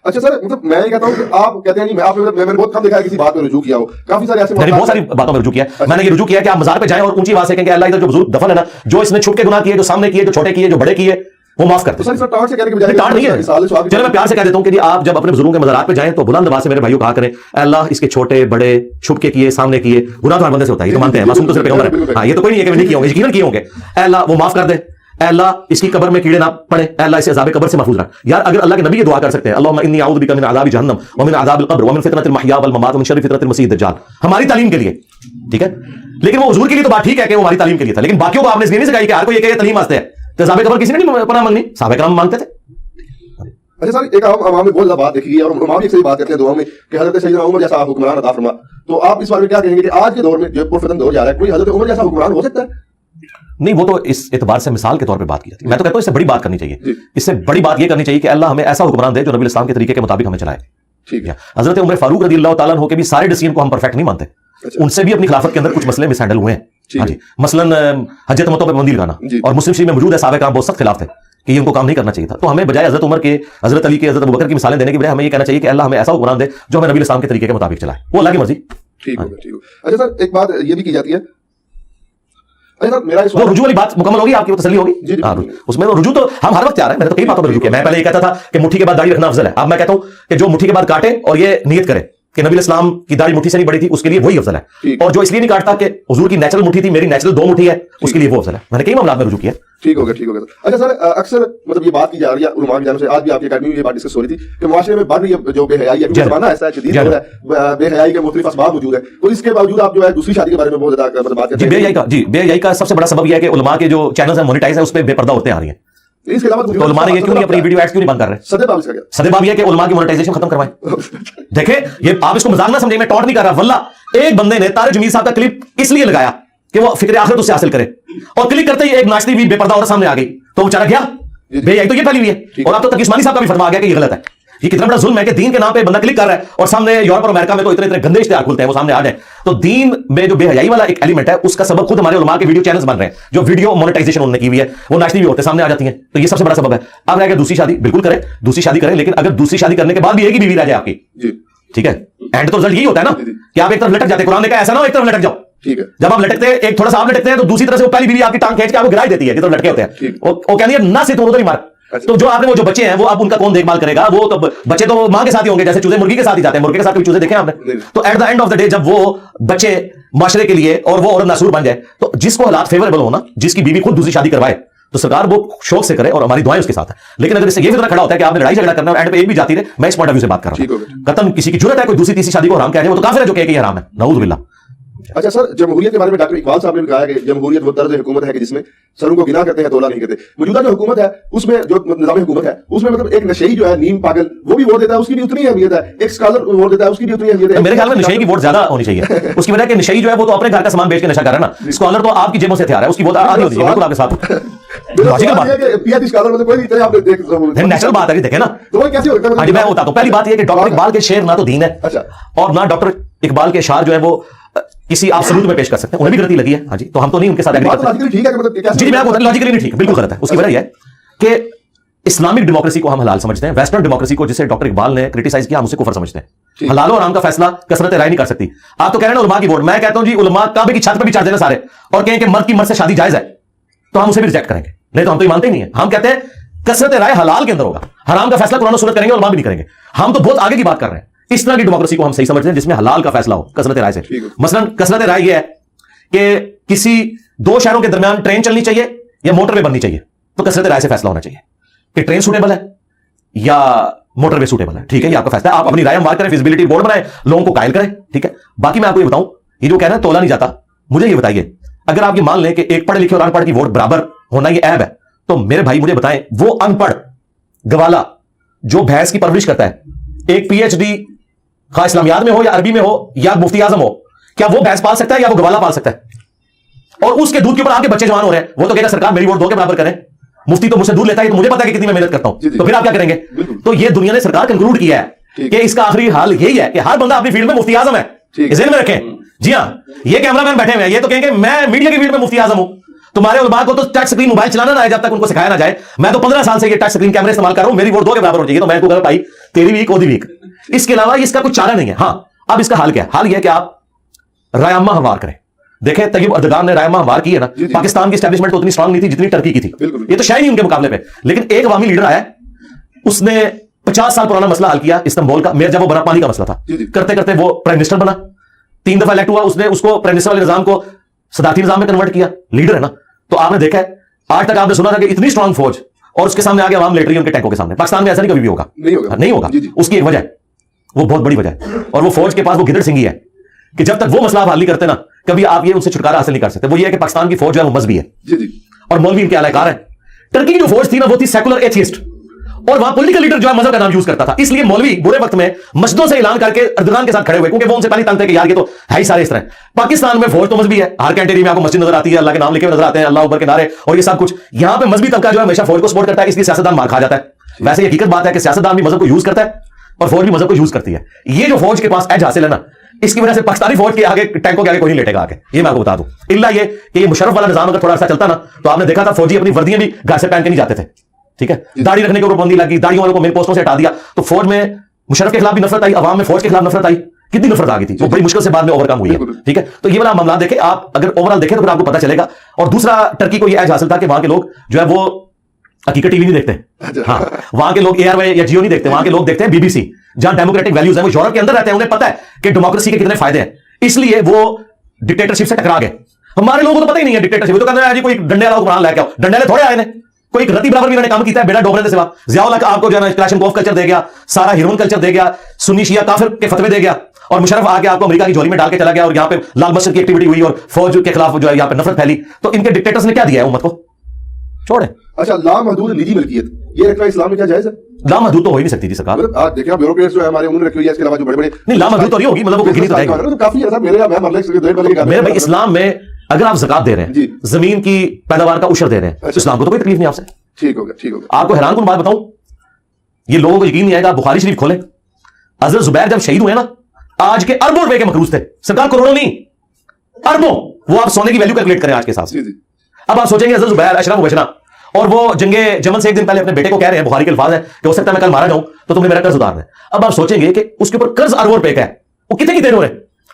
अच्छा सर, मतलब मैं ये कहता हूं कि आप कहते हैं नहीं, मैंने बहुत कम देखा है किसी बात में रुजू किया हो। काफी सारे ऐसे बहुत सारी बातों में रुजू किया। मैंने ये रुजू किया कि आप मजार पे जाएं और ऊंची आवाज से कहेंगे अल्लाह इधर जो बुजुर्ग दफन है ना, जो इसने छुप के गुनाह किए, जो सामने किए, जो छोटे किए, जो बड़े किए, वो माफ करते हैं। टाट से कहने के बजाय टाट नहीं है। चलो मैं प्यार से कह देता हूं कि आप जब अपने बुजुर्गों के मज़ारात पे जाएं तो बुलंद आवाज से मेरे भाइयों कहा करें अल्लाह इसके छोटे बड़े छुप के किए, सामने किए, गुनाह तो हर बंदे से होता है, ये तो मानते हैं, मासूम तो सिर्फ पैगंबर है। हाँ, ये तो कोई नहीं है कि नहीं किए होंगे, यकीनन किए होंगे। अल्लाह वो माफ कर दे, अल्लाह इसकी कब्र में कीड़े ना पड़े, अल्लाह इसे अज़ाब कब्र से महफूज रख। यार अगर अल्लाह के नबी ये दुआ कर सकते हैं, अल्लाहुम्मा इन्नी अऊज़ु बिका मिन अज़ाबि जहन्नम व मिन अज़ाबिल क़ब्र व मिन फितनतिल महया वल ममात व मिन शर्रि फितनतिल मसीह दज्जाल, हमारी तालीम के लिए, ठीक है। लेकिन वो हुजूर के लिए तो बात ठीक है कि वो हमारी तालीम के लिए था, लेकिन बाकियों को आपने इसलिए नहीं सिखाई कि हर कोई ये कहे तालीम वास्ते है। तो अज़ाब कब्र किसी ने नहीं पनाह मांगनी, सहाबा किराम मांगते थे। अच्छा सर, एक आवाम में बहुत ज्यादा बात देखी है और इमाम एक सही बात करते हैं दुआ में कि हजरत सैयदना उमर जैसा हुक्मरान अता फरमा। तो आप इस बारे में क्या कहेंगे कि आज के दौर में जो पुरफितन दौर जा रहा है, कोई हजरत उमर जैसा हुक्मरान हो सकता है? नहीं, वो तो इस एतबार से मिसाल के तौर पे बात की जाती है। मैं तो कहता हूं इससे बड़ी बात करनी चाहिए। इससे बड़ी बात ये करनी चाहिए कि अल्लाह हमें ऐसा हुक्मरान दे जो नबी इस्लाम के तरीके के मुताबिक हमें चलाए। ठीक है। हजरत उमर फारूक रज़ी अल्लाह तआला अन्हु के भी सारे डिसीजन को हम परफेक्ट नहीं मानते। उनसे भी अपनी खिलाफत के अंदर कुछ मसले मिसहैंडल हुए हैं। हाँ जी, मसलन हज तमत्तो पे पाबंदी लगाना, और मुस्लिम शरीफ में मौजूद है साहबा किराम बहुत सख्त खिलाफ थे कि ये उनको काम नहीं करना चाहिए था। तो हमें बजाय हजरत उमर के, हजरत अली के, हजरत अबू बकर की मिसालें देने के बजाय हमें ये कहना चाहिए कि अल्लाह हमें ऐसा हुक्मरान दे जो हमें नबी इस्लाम के तरीके के मुताबिक चलाए। वो अल्लाह की मर्जी। ठीक है, ठीक है। अच्छा सर, एक बात ये भी की जाती है, अच्छा मेरा वो रुजू वाली बात मुकम्मल होगी, आपकी तसल्ली होगी। हाँ, उसमें तो रुजू तो हम हर वक्त तैयार हैं। मैंने तो कई बातों पर रुजू किया। मैं पहले ये कहता था कि मुट्ठी के बाद दाढ़ी रखना अफजल है। अब मैं कहता हूं कि जो मुट्ठी के बाद काटे और ये नियत करे कि नबी इस्लाम की दाढ़ी मुट्ठी से नहीं बड़ी थी, उसके लिए वही अफजल है। और जो इसलिए नहीं काटता कि हुजूर की नेचुरल मुट्ठी थी, मेरी नेचुरल 2 मुट्ठी है, उसके लिए वो अफजल है। मैंने कई मामला में रुजू किया। ठीक हो गया, ठीक हो गया। अच्छा सर, अक्सर मतलब ये बात की जा रही है उलमा की जानिब से, आज भी आपकी अकादमी में ये बात डिस्कस हो रही थी कि मुआशरे में बढ़ रही है जो बेहयाई है, जमाना ऐसा है, शदीद हो रहा है, बेहयाई के मुख्तलिफ असबाब मौजूद है। तो इसके बावजूद आप जो है दूसरी शादी के बारे में बहुत ज्यादा बात करते हैं। बेहयाई का सबसे बड़ा सबब यह है कि उलमा के जो चैनल्स हैं मोनेटाइज है, उस पर बेपर्दा औरतें आ रही हैं। इसके अलावा तो उलमा ने ये क्यों नहीं अपनी वीडियो एड्स क्यों नहीं बंद कर रहे? सदेबाब ये कि उलमा की मोनेटाइजेशन खत्म करवाएं। देखें, ये आप इसको मजाक ना समझे, मैं टॉन्ट नहीं कर रहा। वल्ला एक बंदे ने तारिक जमील साहब का क्लिप इसलिए लगाया कि वो फिक्र आखिरत उससे हासिल करे, और क्लिक करते ही एक नाचती हुई बेपर्दा औरत सामने आ गई, तो बेचारा गया बेहयाई तो ये फैली हुई है। और अब तो तकी उस्मानी साहब का भी फतवा आ गया कि ये गलत है। ये कितना बड़ा जुल्म है कि दीन के नाम पे बंदा क्लिक कर रहा है और सामने यूरोप और अमेरिका में तो इतने इतने गंदे इश्तिहार खुलते हैं, वो सामने आ जाए। तो दीन में जो बेहयाई वाला एक एलिमेंट है उसका सबब खुद हमारे उलमा के वीडियो चैनल्स बन रहे हैं, जो वीडियो मोनेटाइजेशन उन्होंने की हुई है, वो नाचती हुई औरतें सामने आ जाती हैं। तो ये सबसे बड़ा सबब है। अब रह गया दूसरी शादी, बिल्कुल करें, दूसरी शादी करें, लेकिन अगर दूसरी शादी करने के बाद भी एक ही बीवी रह जाए आपकी, ठीक है, एंड तो रिजल्ट यही होता है ना कि आप एक तरफ लटक जाते हैं। कुरान ने कहा ऐसा ना हो एक तरफ लटक जाओ। ठीक है, जब आप लटकते हैं, एक थोड़ा सा आप लटकते हैं तो दूसरी तरफ से वो पहली बीवी आपकी टांग खींच के आपको गिराई देती है, जिधर लटके होते हैं। वो कहती है ना से तुम उधर ही मार। तो जो आपने वो जो बच्चे हैं वो आप उनका कौन देखभाल करेगा? वो तो बच्चे तो मां के साथ ही होंगे, जैसे चूजे मुर्गी के साथ ही जाते हैं। मुर्गे के साथ कभी चूजे देखे आपने? तो at the end of the day जब वो बच्चे माशरे के लिए और वो औरत नासूर बन जाए, तो जिसको हालात फेवरेबल हो ना, जिसकी बीवी खुद दूसरी शादी करवाए, तो सरकार वो शौक से करे और हमारी दुआएं उसके साथ है। लेकिन अगर इससे ये फितना खड़ा होता है कि आपने लड़ाई झगड़ा करना और एंड पे एक भी जाती रहे, मैं इस पॉइंट ऑफ व्यू से बात कर रहा हूं। कतन किसी की जरूरत है कोई दूसरी तीसरी शादी को हराम कह रहे हैं, वो तो काफिर है जो कहे कि ये हराम है, नऊज़ बिल्लाह। अच्छा सर, जमहूरियत के बारे में डॉक्टर इकबाल साहब ने भी कहा है कि जमहूरियत वो तर्ज हुकूमत है कि जिसमें सरों को गिना करते हैं, तोला नहीं करते। मौजूदा जो हुकूमत है उसमें, जो निज़ाम हुकूमत है उसमें, मतलब एक नशई जो है, नीम पागल, वो भी वोट देता है, उसकी भी उतनी अहमियत है। एक स्कॉलर वोट देता है, उसकी भी उतनी अहमियत है। मेरे ख्याल में नशई की वोट ज्यादा होनी चाहिए। उसकी वजह कि नशई जो है वो तो अपने घर का सामान बेच के नशा कर रहा है ना, स्कॉलर तो आपकी जेबों से हथियार है, उसकी वोट आधी होती है। बिल्कुल आपके साथ लॉजिकल बात है, नेचुरल बात है। देखे ना, तो वो कैसे होता है? मैं बताता हूं। पहली बात यह कि डॉक्टर इकबाल के शेर ना तो दीन है, और ना डॉक्टर इकबाल के अशार जो है वो किसी आप सबूत में पेश कर सकते हैं। उन्हें भी गलती लगी है, हाँ जी, तो हम तो नहीं उनके साथ एग्री कर सकते। ठीक है, मतलब जी मैं आपको लॉजिकली नहीं ठीक, बिल्कुल गलत है। उसकी वजह यह है कि इस्लामिक डेमोक्रेसी को हम हलाल समझते हैं, वेस्टर्न डेमोक्रेसी को जिसे डॉक्टर इकबाल ने क्रिटिसाइज किया हम उसे कुफर समझते हैं। हलाल और हराम का फैसला कसरत राय नहीं कर सकती। आप तो कह रहे हैं उलमा की वोट, मैं कहता हूं जी उलमा काबे की छत पर भी चढ़ देना सारे और कहें कि मर्द की मर्द से शादी जायज है, तो हम उसे भी रिजेक्ट करेंगे। नहीं तो हम तो ये मानते ही नहीं है। हम कहते हैं कसरत राय हलाल के अंदर होगा, हराम का फैसला कुरान और सुन्नत करेंगे, उलमा भी नहीं करेंगे। हम तो बहुत आगे की बात कर रहे हैं। इस तरह की डेमोक्रेसी को हम सही समझते हैं जिसमें हलाल का फैसला हो कसरत राय से। मसलन कसरत राय यह है कि किसी दो शहरों के दरमियान ट्रेन चलनी चाहिए या मोटरवे बननी चाहिए, तो कसरत राय से फैसला होना चाहिए कि ट्रेन सूटेबल है या मोटरवे सूटेबल है। ठीक है, ये आपका फैसला है, आप अपनी राय हमवार करें, फिजिबिलिटी बोर्ड बनाएं, लोगों को कायल करें। ठीक है, बाकी मैं आपको ये बताऊं, ये जो कह रहे हैं तोला नहीं जाता, मुझे ये बताइए, अगर आप ये मान लें कि एक पढ़े लिखे और अनपढ़ की वोट बराबर होना ये ऐब है, तो मेरे भाई मुझे बताएं वो अनपढ़ गवाला जो भैंस की परवरिश करता है, एक पीएचडी खा इस्लामियात में हो या अरबी में हो या मुफ्ती आजम हो, क्या वो भैंस पाल सकता है या वो गवाला पाल सकता है? और उसके दूध के ऊपर आपके बच्चे जवान हो रहे हैं, वो तो कहेगा सरकार मेरी वोट दो के बराबर करें। मुफ्ती तो मुझसे दूध लेता है, तो मुझे पता है कि कितनी मैं मेहनत करता हूं, तो फिर आप क्या करेंगे? तो ये दुनिया ने सरकार कंक्लूड किया है कि इसका आखिरी हाल यही है कि हर बंदा अपनी फील्ड में मुफ्ती आजम है। ज़हन में रखें। जी हां, ये कैमरामैन बैठे हुए हैं, ये तो कहेंगे मैं मीडिया की फील्ड में मुफ्ती आजम हूं। तुम्हारे उलमा को तो टच स्क्रीन मोबाइल चलाना ना आए, जब तक उनको सिखाया ना जाए। मैं तो 15 साल से ये टच स्क्रीन कैमरे इस्तेमाल कर रहा हूं, मेरी वोट दो के बराबर हो जाएगी। तो मैं तो भाई तेरी वीक ओदी वीक, इसके अलावा इसका कुछ चारा नहीं है। हाँ, अब इसका हाल क्या है? हाल यह है कि आप रायम्मा हमवार करें। देखें तैयब अर्दगान ने रायम्मा हमवार की है ना, पाकिस्तान की एस्टैब्लिशमेंट तो उतनी स्ट्रांग नहीं थी जितनी टर्की की थी, ये तो शायद नहीं उनके मुकाबले पे। लेकिन एक अवामी लीडर आया, उसने 50 साल पुराना मसला हल किया, इस्तांबुल का, मेयर जब वो बना पानी का मसला था, करते करते वो प्राइम मिनिस्टर बना, 3 दफा इलेक्ट हुआ, उसने उसको प्राइम मिनिस्टर वाले निजाम को सदाती निजाम में कन्वर्ट किया। लीडर है ना। तो आपने देखा है आज तक आपने सुना था कि इतनी स्ट्रांग फौज और उसके सामने आगे आवाम लेट रही है उनके टैंकों के सामने। पाकिस्तान में ऐसा नहीं कभी भी होगा, नहीं होगा। उसकी एक वजह है, वो बहुत बड़ी वजह है, और वो फौज के पास वो गिदड़ सिंगी है कि जब तक वो मसला आप हल नहीं करते ना, कभी आप ये उनसे छुटकारा हासिल नहीं कर सकते। वो ये है कि पाकिस्तान की फौज जो है वो मजहबी है और मौलवी इनके अलाकार है। टर्की की जो फौज थी ना वो थी सेकुलर एथियस्ट, और वहां पॉलिटिकल लीडर जो है मजहब का नाम यूज करता था। इसलिए मौलवी बुरे वक्त में मस्जिदों से ऐलान करके अर्दगान के साथ खड़े हुए, क्योंकि वो उनसे पहले तंग थे कि यार ये तो है ही सारे इस तरह। पाकिस्तान में फौज तो मजहबी है, हर कैंटेरी में आपको मस्जिद नजर आती है, अल्लाह के नाम लिखे हुए नजर आते हैं, अल्लाह ऊपर के नारे और ये सब कुछ। यहां पे मजहबी तबका जो है हमेशा फौज को सपोर्ट करता है, इसलिए सियासतदान मार खा जाता है। वैसे हकीकत बात है कि सियासतदान भी मजहब को यूज करता है और फौज भी मजहब को यूज करती है। ये जो फौज के पास एज हासिल है ना, इसकी वजह से पाकिस्तानी फौज के आगे, टैंकों के आगे कोई नहीं लेटेगा आगे, ये मैं आपको बता दूं। इल्ला ये कि ये मुशर्रफ वाला निजाम अगर थोड़ा सा चलता ना, तो आपने देखा था फौजी अपनी वर्दियां भी घर से पहन के नहीं जाते थे। ठीक है, दाढ़ी रखने के ऊपर पाबंदी लगी, दाढ़ियों वालों को मेन पोस्टों से हटा दिया, तो फौज में मुशर्रफ के खिलाफ भी नफरत आई, अवाम में फौज के खिलाफ नफरत आई। कितनी नफरत आ गई थी, वो बड़ी मुश्किल से बाद में ओवरकम हुई है। ठीक है, तो ये वाला मामला देखें आप, अगर ओवरऑल देखें तो फिर आपको पता चलेगा। और दूसरा, टर्की को ये एज हासिल था कि वहां के लोग जो है वो हकीकत टीवी नहीं देखते। हाँ, वहां के लोग एआरवाई या जियो नहीं देखते, वहां के लोग देखते हैं बीबीसी, जहां डेमोक्रेटिक वैल्यूज है। वो यूरोप के अंदर रहते हैं, उन्हें पता है कि डेमोक्रेसी के कितने फायदे हैं, इसलिए वो डिक्टेटरशिप से टकरा गए। हमारे लोगों को तो पता ही नहीं है डिक्टेटरशिप, तो कहते हैं जी कोई डंडे वाला हुक्मरान लेके आओ, डंडे वाले थोड़े आए ने, कोई रत्ती बराबर भी इन्होंने काम किया है बेटा डोबरे के सिवा। ज़ियाउल हक आपको जो है क्लाशनकोव कल्चर दे गया, सारा हिरवन कल्चर दे गया, सुन्नी शिया काफिर के फतवे दे गया, और मुशर्रफ आके आपको अमेरिका की झोली में डाल के चला गया, और यहाँ पे लाल मस्जिद की एक्टिविटी हुई और फौज के खिलाफ जो है यहाँ पे नफरत फैली। तो इनके डिक्टेटर्स ने क्या दिया है उम्मत को? छोड़े। अच्छा, लामहदूद निजी मिल्कियत, ये रखना इस्लाम में क्या जायज है? लामहदूद तो हो ही नहीं सकती थी सरकार। मतलब आप देखिए, ब्यूरोक्रेट्स जो है हमारे, उन्होंने रखी हुई है, इसके अलावा जो बड़े-बड़े नहीं, लामहदूद तो नहीं होगी, मतलब वो गिनी तो जाएगी। काफी है सर, मेरे भाई इस्लाम में अगर आप ज़कात दे रहे हैं, जमीन की पैदावार का उशर दे रहे हैं, इस्लाम को तो कोई तकलीफ नहीं आपसे। ٹھیک ہو گیا. آپ کو حیران کن بات بتاؤں, یہ لوگوں کو یقین نہیں آئے گا, بخاری شریف کھولیں, حضرت زبیر جب شہید ہوئے نا, آج کے اربوں روپے کے مقروض تھے, سرکار کروڑوں نہیں اربوں. وہ آپ سونے کی ویلیو کیلکولیٹ کریں آج کے حساب سے. اب آپ سوچیں گے حضرت زبیر اشرف مبشرہ, اور وہ جنگ جمل سے ایک دن پہلے اپنے بیٹے کو کہہ رہے ہیں, بخاری کے الفاظ ہیں کہ ہو سکتا ہے میں کل مارا جاؤں تو تم نے میرا قرض اتارنا ہے. اب آپ سوچیں گے کہ اس کے اوپر قرض اربوں روپے کا ہے, وہ کتنے دیر ہو رہے.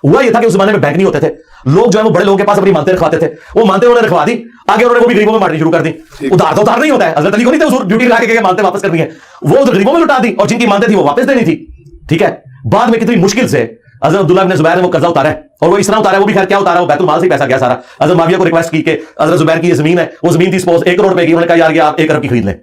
ہوا یہ تھا کہ اس زمانے میں بینک نہیں ہوتے تھے, لوگ جو ہے وہ بڑے لوگوں کے پاس اپنی مانتے رکھواتے تھے, وہ مانتے انہوں نے رکھوا دی, آگے انہوں نے وہ بھی غریبوں میں بانٹنی شروع کر دی. ادھار تو ادھار نہیں ہوتا ہے, حضرت علی کو نہیں تھے حضور ڈیوٹی لگا کے مانتے واپس کرنی ہے, وہ غریبوں میں لٹا دی, اور جن کی مانتے تھی وہ واپس دینی تھی. ٹھیک ہے, بعد میں کتنی مشکل سے حضرت عبداللہ بن زبیر نے وہ قرضہ اتارا ہے, اور وہ اس طرح اتارا ہے, وہ بھی خیر کیا اتارا, وہ بیت المال سے پیسہ گیا سارا. حضرت معاویہ کو ریکویسٹ کی کہ حضرت زبیر کی یہ زمین ہے, وہ زمین تھی سپوز 1 کروڑ روپے کی, انہوں نے کہا یار یہ آپ 1 ارب کی خرید لیں,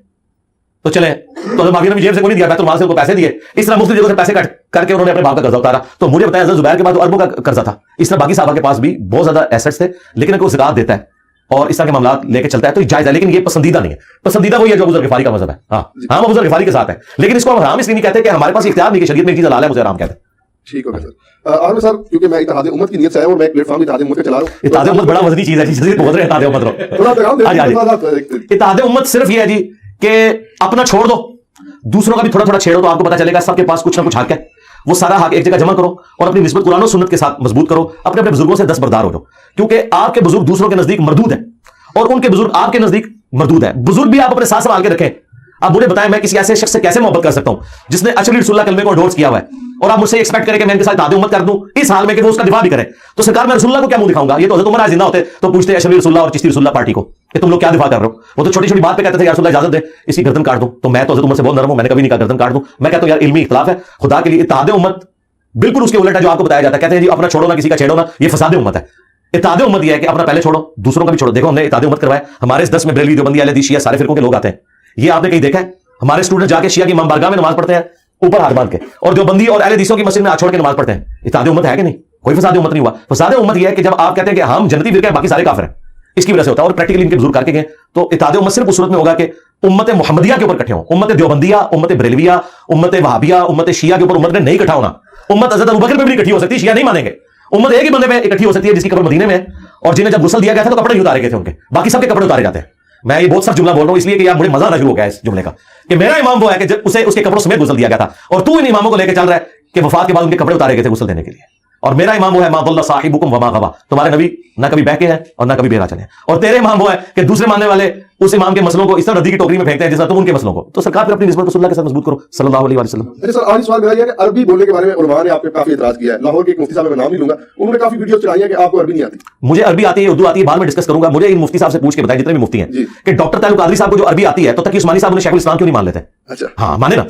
تو چلیں. تو حضرت معاویہ نے جیب سے کوئی نہیں دیا, بیت المال سے ان کو پیسے دیے. اس طرح مختلف جگہوں سے پیسے کٹ کر کے انہوں نے اپنے باپ کا قرضہ اتارا. تو مجھے بتایا حضرت زبیر کے بعد تو اربوں کا قرضہ تھا. اس طرح باقی صحابہ کے پاس بھی بہت زیادہ ایسٹس تھے, لیکن اگر وہ زکات دیتا ہے اور اس طرح کے معاملات لے کے چلتا ہے تو جائز ہے, لیکن یہ پسندیدہ نہیں ہے. پسندیدہ وہی ہے جو ابو ذر غفاری کا مذہب ہے. ہاں ابو ذر غفاری کے ساتھ ہے, لیکن اس کو ہم حرام اس لیے نہیں کہتے کہ ہمارے پاس اختیار نہیں کہ شریعت میں ایک چیز حلال ہے مجھے حرام کہتے ہیں. ٹھیک ہو گیا سر. عامر صاحب, کیونکہ میں اتحاد امت کی نیت سے آیا ہوں اور میں ایک پلیٹ فارم اتحاد امت کا چلا رہا ہوں. اتحاد امت بڑا وزنی چیز ہے جی, جس بہت رہے اتحاد امت رہو. اتحاد امت صرف یہ ہے جی کہ اپنا چھوڑ دو, دوسروں کا بھی تھوڑا تھوڑا چھیڑو, تو آپ کو پتا چلے گا سب کے پاس کچھ نہ کچھ حق ہے. وہ سارا حق ایک جگہ جمع کرو اور اپنی نسبت قرآن و سنت کے ساتھ مضبوط کرو, اپنے اپنے بزرگوں سے دستبردار ہو جاؤ, کیونکہ آپ کے بزرگ دوسروں کے نزدیک مردود ہیں اور ان کے بزرگ آپ کے نزدیک مردود ہیں. بزرگ بھی آپ اپنے ساتھ سنبھال کے رکھیں. اب مجھے بتائیں میں کسی ایسے شخص سے کیسے محبت کر سکتا ہوں جس نے اشری رسول اللہ کلمے کو انڈورس کیا ہوا ہے, اور آپ مجھ سے ایکسپیکٹ کریں کہ میں ان کے ساتھ اتحاد امت کر دوں اس حال میں کہ وہ اس کا دفاع بھی کریں. تو سرکار میں رسول اللہ کو کیا منہ دکھاؤں گا؟ یہ تو حضرت عمر زندہ ہوتے تو پوچھتے اشری رسول اللہ اور چشتی رسول اللہ پارٹی کو کہ تم لوگ کیا دفاع کر رہے ہو. وہ تو چھوٹی چھوٹی بات پہ کہتے تھے یا رسول اللہ اجازت دے اس کی گردن کاٹ دوں. تو میں تو حضرت عمر سے بہت نرم ہوں, میں نے کبھی نہیں کہا گردن کاٹ دوں. میں کہتا ہوں یار علمی اختلاف ہے, خدا کے لیے اتحاد امت بالکل اس کے الٹ ہے جو آپ کو بتایا جاتا ہے. کہتے ہیں جی اپنا چھوڑو نہ کسی کا چھیڑو نا, یہ فساد امت ہے. اتحاد امت یہ ہے کہ اپنا پہلے چھوڑو دوسروں کا بھی چھوڑو. دیکھو ہم نے اتحاد امت کروایا, ہمارے اس 10 میں بریلوی دیوبندی اہل حدیث شیعہ سارے فرقوں کے لوگ آتے ہیں. یہ آپ نے کہیں دیکھا ہے ہمارے اسٹوڈنٹ جا کے شیعہ کی امام بارگاہ میں نماز پڑھتے ہیں اوپر ہاتھ باندھ کے, اور دیوبندی اور اہل حدیثوں کی مسجد میں ہاتھ چھوڑ کے نماز پڑھتے ہیں؟ اتحاد امت ہے کہ نہیں؟ کوئی فساد امت نہیں ہوا. فساد امت یہ ہے کہ جب آپ کہتے ہیں کہ ہم جنتی فرقہ ہیں باقی سارے کافر ہیں, اس کی وجہ سے ہوتا ہے. اور پریکٹیکلی ان کے بزرگ کر کے گئے. تو اتحاد امت صرف اس صورت میں ہوگا کہ امت محمدیہ کے اوپر اکٹھے ہوں. امت دیوبندیہ, امت بریلویہ, امت وہابیہ, امت شیعہ کے اوپر امت نے نہیں اکٹھا ہونا. امت حضرت ابوبکر پہ بھی اکٹھی ہو سکتی ہے, شیعہ نہیں مانیں گے. امت ایک ہی بندے پہ اکٹھی ہو سکتی ہے جس کی قبر مدینے میں ہے, اور جنہیں جب غسل دیا گیا تھا تو کپڑے نہیں اتارے گئے تھے ان کے, باقی سب کے کپڑے اتارے جاتے ہیں. میں یہ بہت سخت جملہ بول رہا ہوں اس لیے کہ یار مجھے مزہ آنا شروع ہو گیا اس جملے کا کہ میرا امام وہ ہے کہ جب اسے اس کے کپڑوں سمیت غسل دیا گیا تھا, اور تو ان اماموں کو لے کے چل رہا ہے کہ وفات کے بعد ان کے کپڑے اتارے گئے تھے غسل دینے کے لیے. اور میرا امام وہ ہے ما ضل صاحبکم وما غوی, تمہارے نبی نہ کبھی بہکے ہیں اور نہ کبھی بہرا چلے ہیں. اور تیرے امام وہ ہے کہ دوسرے ماننے والے اس امام کے مسئلوں کو اس طرح ردی کی ٹوکری میں پھینکتے ہیں جس طرح تم ان کے مسئلوں کو. تو سرکار پھر اپنی نسبت رسول اللہ کے ساتھ مضبوط کرو صلی اللہ علیہ وسلم. اچھا سر, آخری سوال میرا یہ ہے کہ عربی بولنے کے بارے میں علماء نے آپ پہ کافی اعتراض کیا ہے. لاہور کے ایک مفتی صاحب میں نام نہیں لوں گا, انہوں نے کافی ویڈیوز چلائی ہیں کہ آپ کو عربی نہیں آتی. مجھے عربی آتی ہے, اردو آتی ہے, بعد میں ڈسکس کروں گا. مجھے ان مفتی صاحب سے پوچھ کے بتائیں جتنے بھی مفتی ہیں کہ ڈاکٹر تعلق قادری صاحب کو جو عربی آتی ہے تو تقی عثمانی صاحب نے شیخ الاسلام کیوں نہیں مان لیتے؟ اچھا ہاں مانے نا.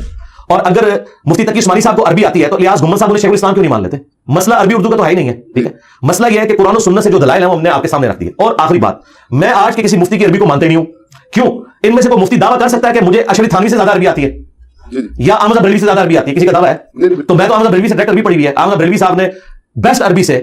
اور اگر مفتی تقی عثمانی صاحب کو عربی آتی ہے تو الیاس گھمن صاحب نے شیخ الاسلام کیوں نہیں مان لیتے؟ مسئلہ عربی اردو کا تو ہے ہی نہیں ہے. ٹھیک ہے, مسئلہ یہ ہے کہ قرآن و سنت سے جو دلائل ہیں وہ ہم نے آپ کے سامنے رکھ دیے. اور آخری بات, میں آج کے کسی مفتی کی عربی کو مانتے نہیں ہوں. کیوں؟ ان میں سے کوئی مفتی دعویٰ کر سکتا ہے کہ مجھے اشری تھانوی سے زیادہ عربی آتی ہے یا احمد بریلوی سے زیادہ عربی آتی ہے؟ کسی کا دعویٰ ہے؟ تو میں تو احمد بریلوی سے ڈائریکٹ عربی پڑھی ہوئی ہے. احمد بریلوی صاحب نے بیسٹ عربی سے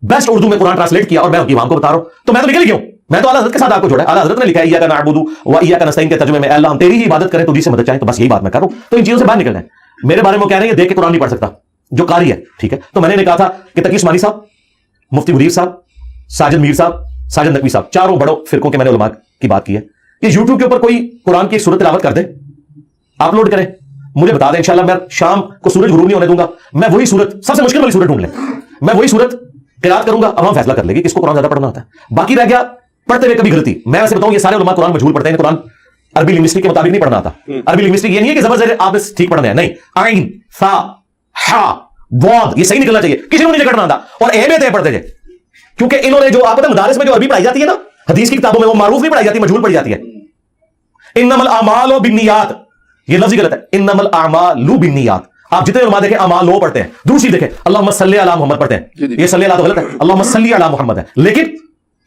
بیسٹ اردو میں قرآن ٹرانسلیٹ کیا, اور میں امام کو بتا رہا ہوں. تو میں تو نکل گیا ہوں, میں تو اعلیٰ حضرت کے ساتھ آپ کو جوڑا. اعلیٰ حضرت نے لکھا ہے ایاک نعبد و ایاک نستعین کے ترجمے میں اے اللہ ہم تیری ہی عبادت کریں تو جس سے مدد چاہیں. تو بس یہی بات میں کر رہا ہوں. تو ان چیزوں سے باہر نکلنا ہے. میرے بارے میں وہ کہہ رہے ہیں دیکھ کے قرآن نہیں پڑھ سکتا جو قاری ہے. ٹھیک ہے, تو میں نے کہا تھا کہ تقی عثمانی صاحب, مفتی منیر صاحب, ساجد میر صاحب, ساجد نقوی صاحب, چاروں بڑوں فرقوں کے میں نے علماء کی بات کی ہے کہ یوٹیوب کے اوپر کوئی قرآن کی ایک سورت تلاوت کر دے, اپلوڈ کریں, مجھے بتا دیں, انشاءاللہ میں شام کو سورج غروب نہیں ہونے دوں گا, میں وہی سورت سب سے مشکل والی سورت ڈھونڈ لیں, میں وہی سورت قرات کروں گا, اب ہم فیصلہ کر لیں گے کس کو قرآن زیادہ پڑھنا ہوتا ہے. باقی رہ گیا پڑھتے ہوئے کبھی غلطی. میں ویسے بتاؤں یہ سارے علماء قرآن مجہول پڑھتے ہیں, قرآن عربی لنگوسٹک کے مطابق نہیں پڑھنا آتا. عربی لنگوسٹک یہ نہیں ہے کہ زبر زیر آپ ٹھیک پڑھنا ہے, نہیں, عین ثا ہا ضاد یہ صحیح نکلنا چاہیے, کسی کو نہیں کرنا آتا. اور اے میں تے پڑھتے جائے, کیونکہ انہوں نے جو آپ پتہ مدارس میں جو عربی پڑھائی جاتی ہے نا حدیث کی کتابوں میں, وہ معروف نہیں پڑھائی جاتی, مجہول پڑھی جاتی ہے. انما الاعمال بالنیات, یہ لفظ غلط ہے, انما الاعمال بالنیات. آپ جتنے علماء دیکھیں اعمال لو پڑھتے ہیں, دوسری دیکھیں اللہم صلی علی محمد پڑھتے ہیں, یہ صلی اللہ تو غلط ہے, اللہم صلی علی محمد ہے. لیکن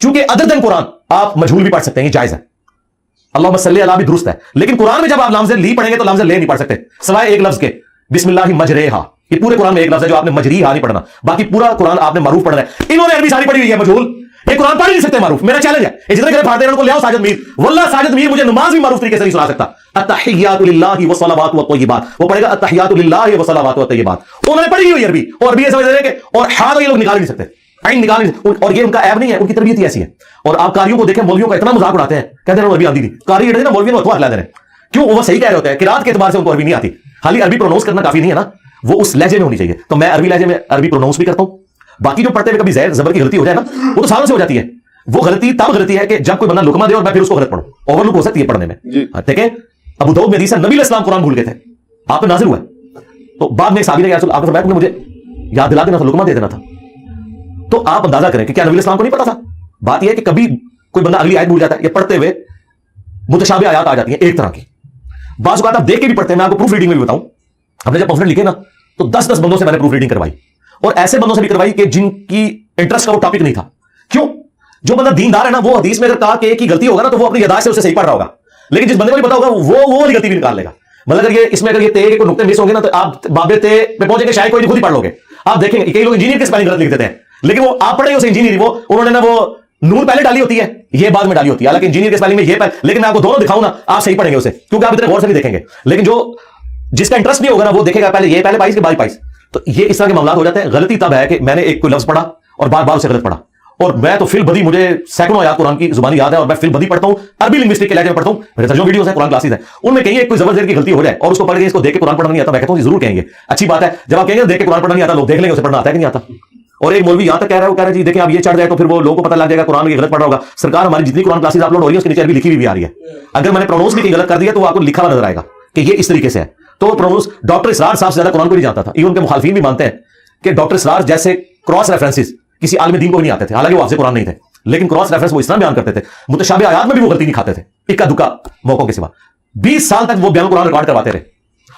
چونکہ ادر دین قرآن آپ مجہول بھی پڑھ سکتے ہیں, یہ جائز ہے. اللہم صلی علی بھی درست ہے, لیکن قرآن میں جب آپ لفظ لی پڑھیں گے تو لفظ لے نہیں پڑھ سکتے سوائے ایک لفظ کے, بسم اللہ مجریہا. یہ پورے قرآن میں ایک لفظ ہے جو آپ نے مجریہا نہیں پڑھنا, باقی پورا قرآن آپ نے معروف پڑھنا ہے. انہوں نے عربی ساری پڑھی ہوئی ہے مجہول, یہ قرآن پڑھ نہیں سکتے معروف. میرا چیلنج ہے, یہ جتنے گھر پڑھتے ہیں ان کو لے آؤ ساجد میر. واللہ ساجد میر مجھے نماز بھی معروف طریقے سے نہیں سنا سکتا. التحیات للہ والصلوات والطیبات, وہ پڑھے گا التحیات للہ والصلوات والطیبات. انہوں نے پڑھی ہوئی عربی, اور عربی یہ سمجھ رہے ہیں کہ اور ہاں یہ لوگ نکال نہیں سکتے. عین نکال, اور یہ ان کا عیب نہیں ہے, ان کی تربیت ہی ایسی ہے. اور آپ قاریوں کو دیکھیں, مولویوں کا اتنا مذاق اڑاتے ہیں, کہتے ہیں عربی آندی تھی, قاری اڑے نا مولویوں کو ہتھوا ہلا دے رہے ہیں. کیوں؟ وہ صحیح کہہ رہے ہوتے ہیں, قرات کے اعتبار سے ان کو عربی نہیں آتی, خالی عربی پروناؤنس کرنا کافی نہیں ہے نا, وہ اس لہجے میں ہونی چاہیے. تو میں عربی لہجے میں عربی پروناؤنس بھی کرتا ہوں. باقی جو پڑھتے ہوئے کبھی زیر زبر کی غلطی ہو جائے نا, وہ تو سالوں سے ہو جاتی ہے. وہ غلطی تب غلطی ہے کہ جب کوئی بندہ لقمہ دے اور میں پھر اس کو غلط پڑھوں, اوور لک ہو سکتی ہے پڑھنے میں. دیکھیں ابو داؤد میں حدیث ہے, نبی علیہ السلام قرآن بھول گئے تھے, آپ پہ نازل ہوا ہے, تو بعد میں ایک صحابی نے کہا آپ نے مجھے یاد دلا دینا تھا, لقمہ دے دینا تھا. تو آپ اندازہ کریں کہ کیا نبی علیہ السلام کو نہیں پتا تھا؟ بات یہ ہے کہ کبھی کوئی بندہ اگلی آیت بھول جاتا ہے, یا پڑھتے ہوئے متشابہ آیات آ جاتی ہیں ایک طرح کی. بعض اوقات آپ دیکھ کے بھی پڑھتے ہیں, میں آپ کو پروف ریڈنگ میں بھی بتاؤں, ہم نے جب پمفلٹ لکھے نا تو 10 بندوں سے میں نے پروف ریڈنگ کروائی, اور ایسے بندوں سے بھی کروائی کہ جن کی انٹرسٹ کا وہ ٹاپک نہیں تھا. کیوں؟ جو بندہ دیندار ہے نا, وہ حدیث میں اگر کہا کہ ایک ہی غلطی ہوگا نا تو وہ اپنی یاداشت سے اسے صحیح پڑھ رہا ہوگا, لیکن جس بندے کو نہیں پتا ہوگا وہ والی غلطی بھی نکال لے گا. مطلب اگر یہ اس میں اگر یہ تے کے کوئی نقطے مس ہوں گے نا تو آپ بابے تے پہ پہنچیں گے, شاید کوئی نہیں, خود ہی پڑھ لو گے. آپ دیکھیں گے کئی لوگ انجینئر کے اسپیلنگ غلط لکھ دیتے ہیں, لیکن وہ آپ پڑھے اسے انجینئر, وہ انہوں نے نا وہ نون پہلے ڈالی ہوتی ہے, یہ بعد میں ڈالی ہوتی ہے, حالانکہ انجینئر کے اسپیلنگ میں یہ پہلے, لیکن میں آپ کو دونوں دکھاؤں نا آپ صحیح پڑھیں گے اسے, کیونکہ آپ اتنے غور سے نہیں دیکھیں گے. لیکن جو جس کا انٹرسٹ نہیں ہوگا نا وہ دیکھے گا پہلے یہ پہلے پائس کے بعد پائس. تو یہ اس طرح کے معاملات ہو جاتے ہیں. غلطی تب ہے کہ میں نے ایک کوئی لفظ پڑھا اور بار بار اسے غلط پڑھا, اور میں تو فل بدی, مجھے سینکڑوں آیات قرآن کی زبانی یاد ہے, اور میں فل بدی پڑھتا ہوں, عربی لنگوسٹک کے لہجے میں پڑھتا ہوں. میرے ترجمہ ویڈیوز ہیں, قرآن کلاسز ہیں, ان میں کہیں کوئی زبر زیر کی غلطی ہو جائے اور اس کو پڑھ کے اس کو دیکھ کے قرآن پڑھنا نہیں آتا, میں کہتا ہوں ضرور کہیں گے, اچھی بات ہے. جب آپ کہیں گے دیکھ کے قرآن پڑھنا نہیں آتا, لوگ دیکھ لیں گے اسے پڑھنا آتا ہے کہ نہیں آتا. اور ایک مولوی یہاں تک کہہ رہا ہے, وہ کہہ رہا ہے جی دیکھیں آپ یہ چڑھ جائے تو پھر وہ لوگوں کو پتہ لگ جائے گا قرآن کی غلط پڑھ رہا ہوگا. سرکار ہماری جتنی قرآن کلاسز اپلوڈ ہو رہی ہے اس کے نیچے عربی لکھی بھی آ رہی ہے. اگر میں نے پروناؤنس بھی غلط کر دیا تو وہ آپ کو لکھا ہوا نظر آئے گا کہ یہ اس طریقے سے ہے. تو پروناؤنس ڈاکٹر اسرار صاحب سے زیادہ قرآن کو نہیں جانتا تھا. ایون کے مخالفین بھی مانتے ہیں کہ ڈاکٹر اسرار جیسے کراس ریفرنسز کسی عالم دین کو نہیں آتے تھے, حالانکہ وہ حافظ قرآن نہیں تھے, لیکن کراس ریفرنس وہ اس طرح بیان کرتے تھے, متشابہ آیات میں بھی وہ غلطی نہیں کھاتے تھے, اکا دکا موقعوں کے سوا. 20 سال تک وہ بیان قرآن ریکارڈ کرواتے رہے.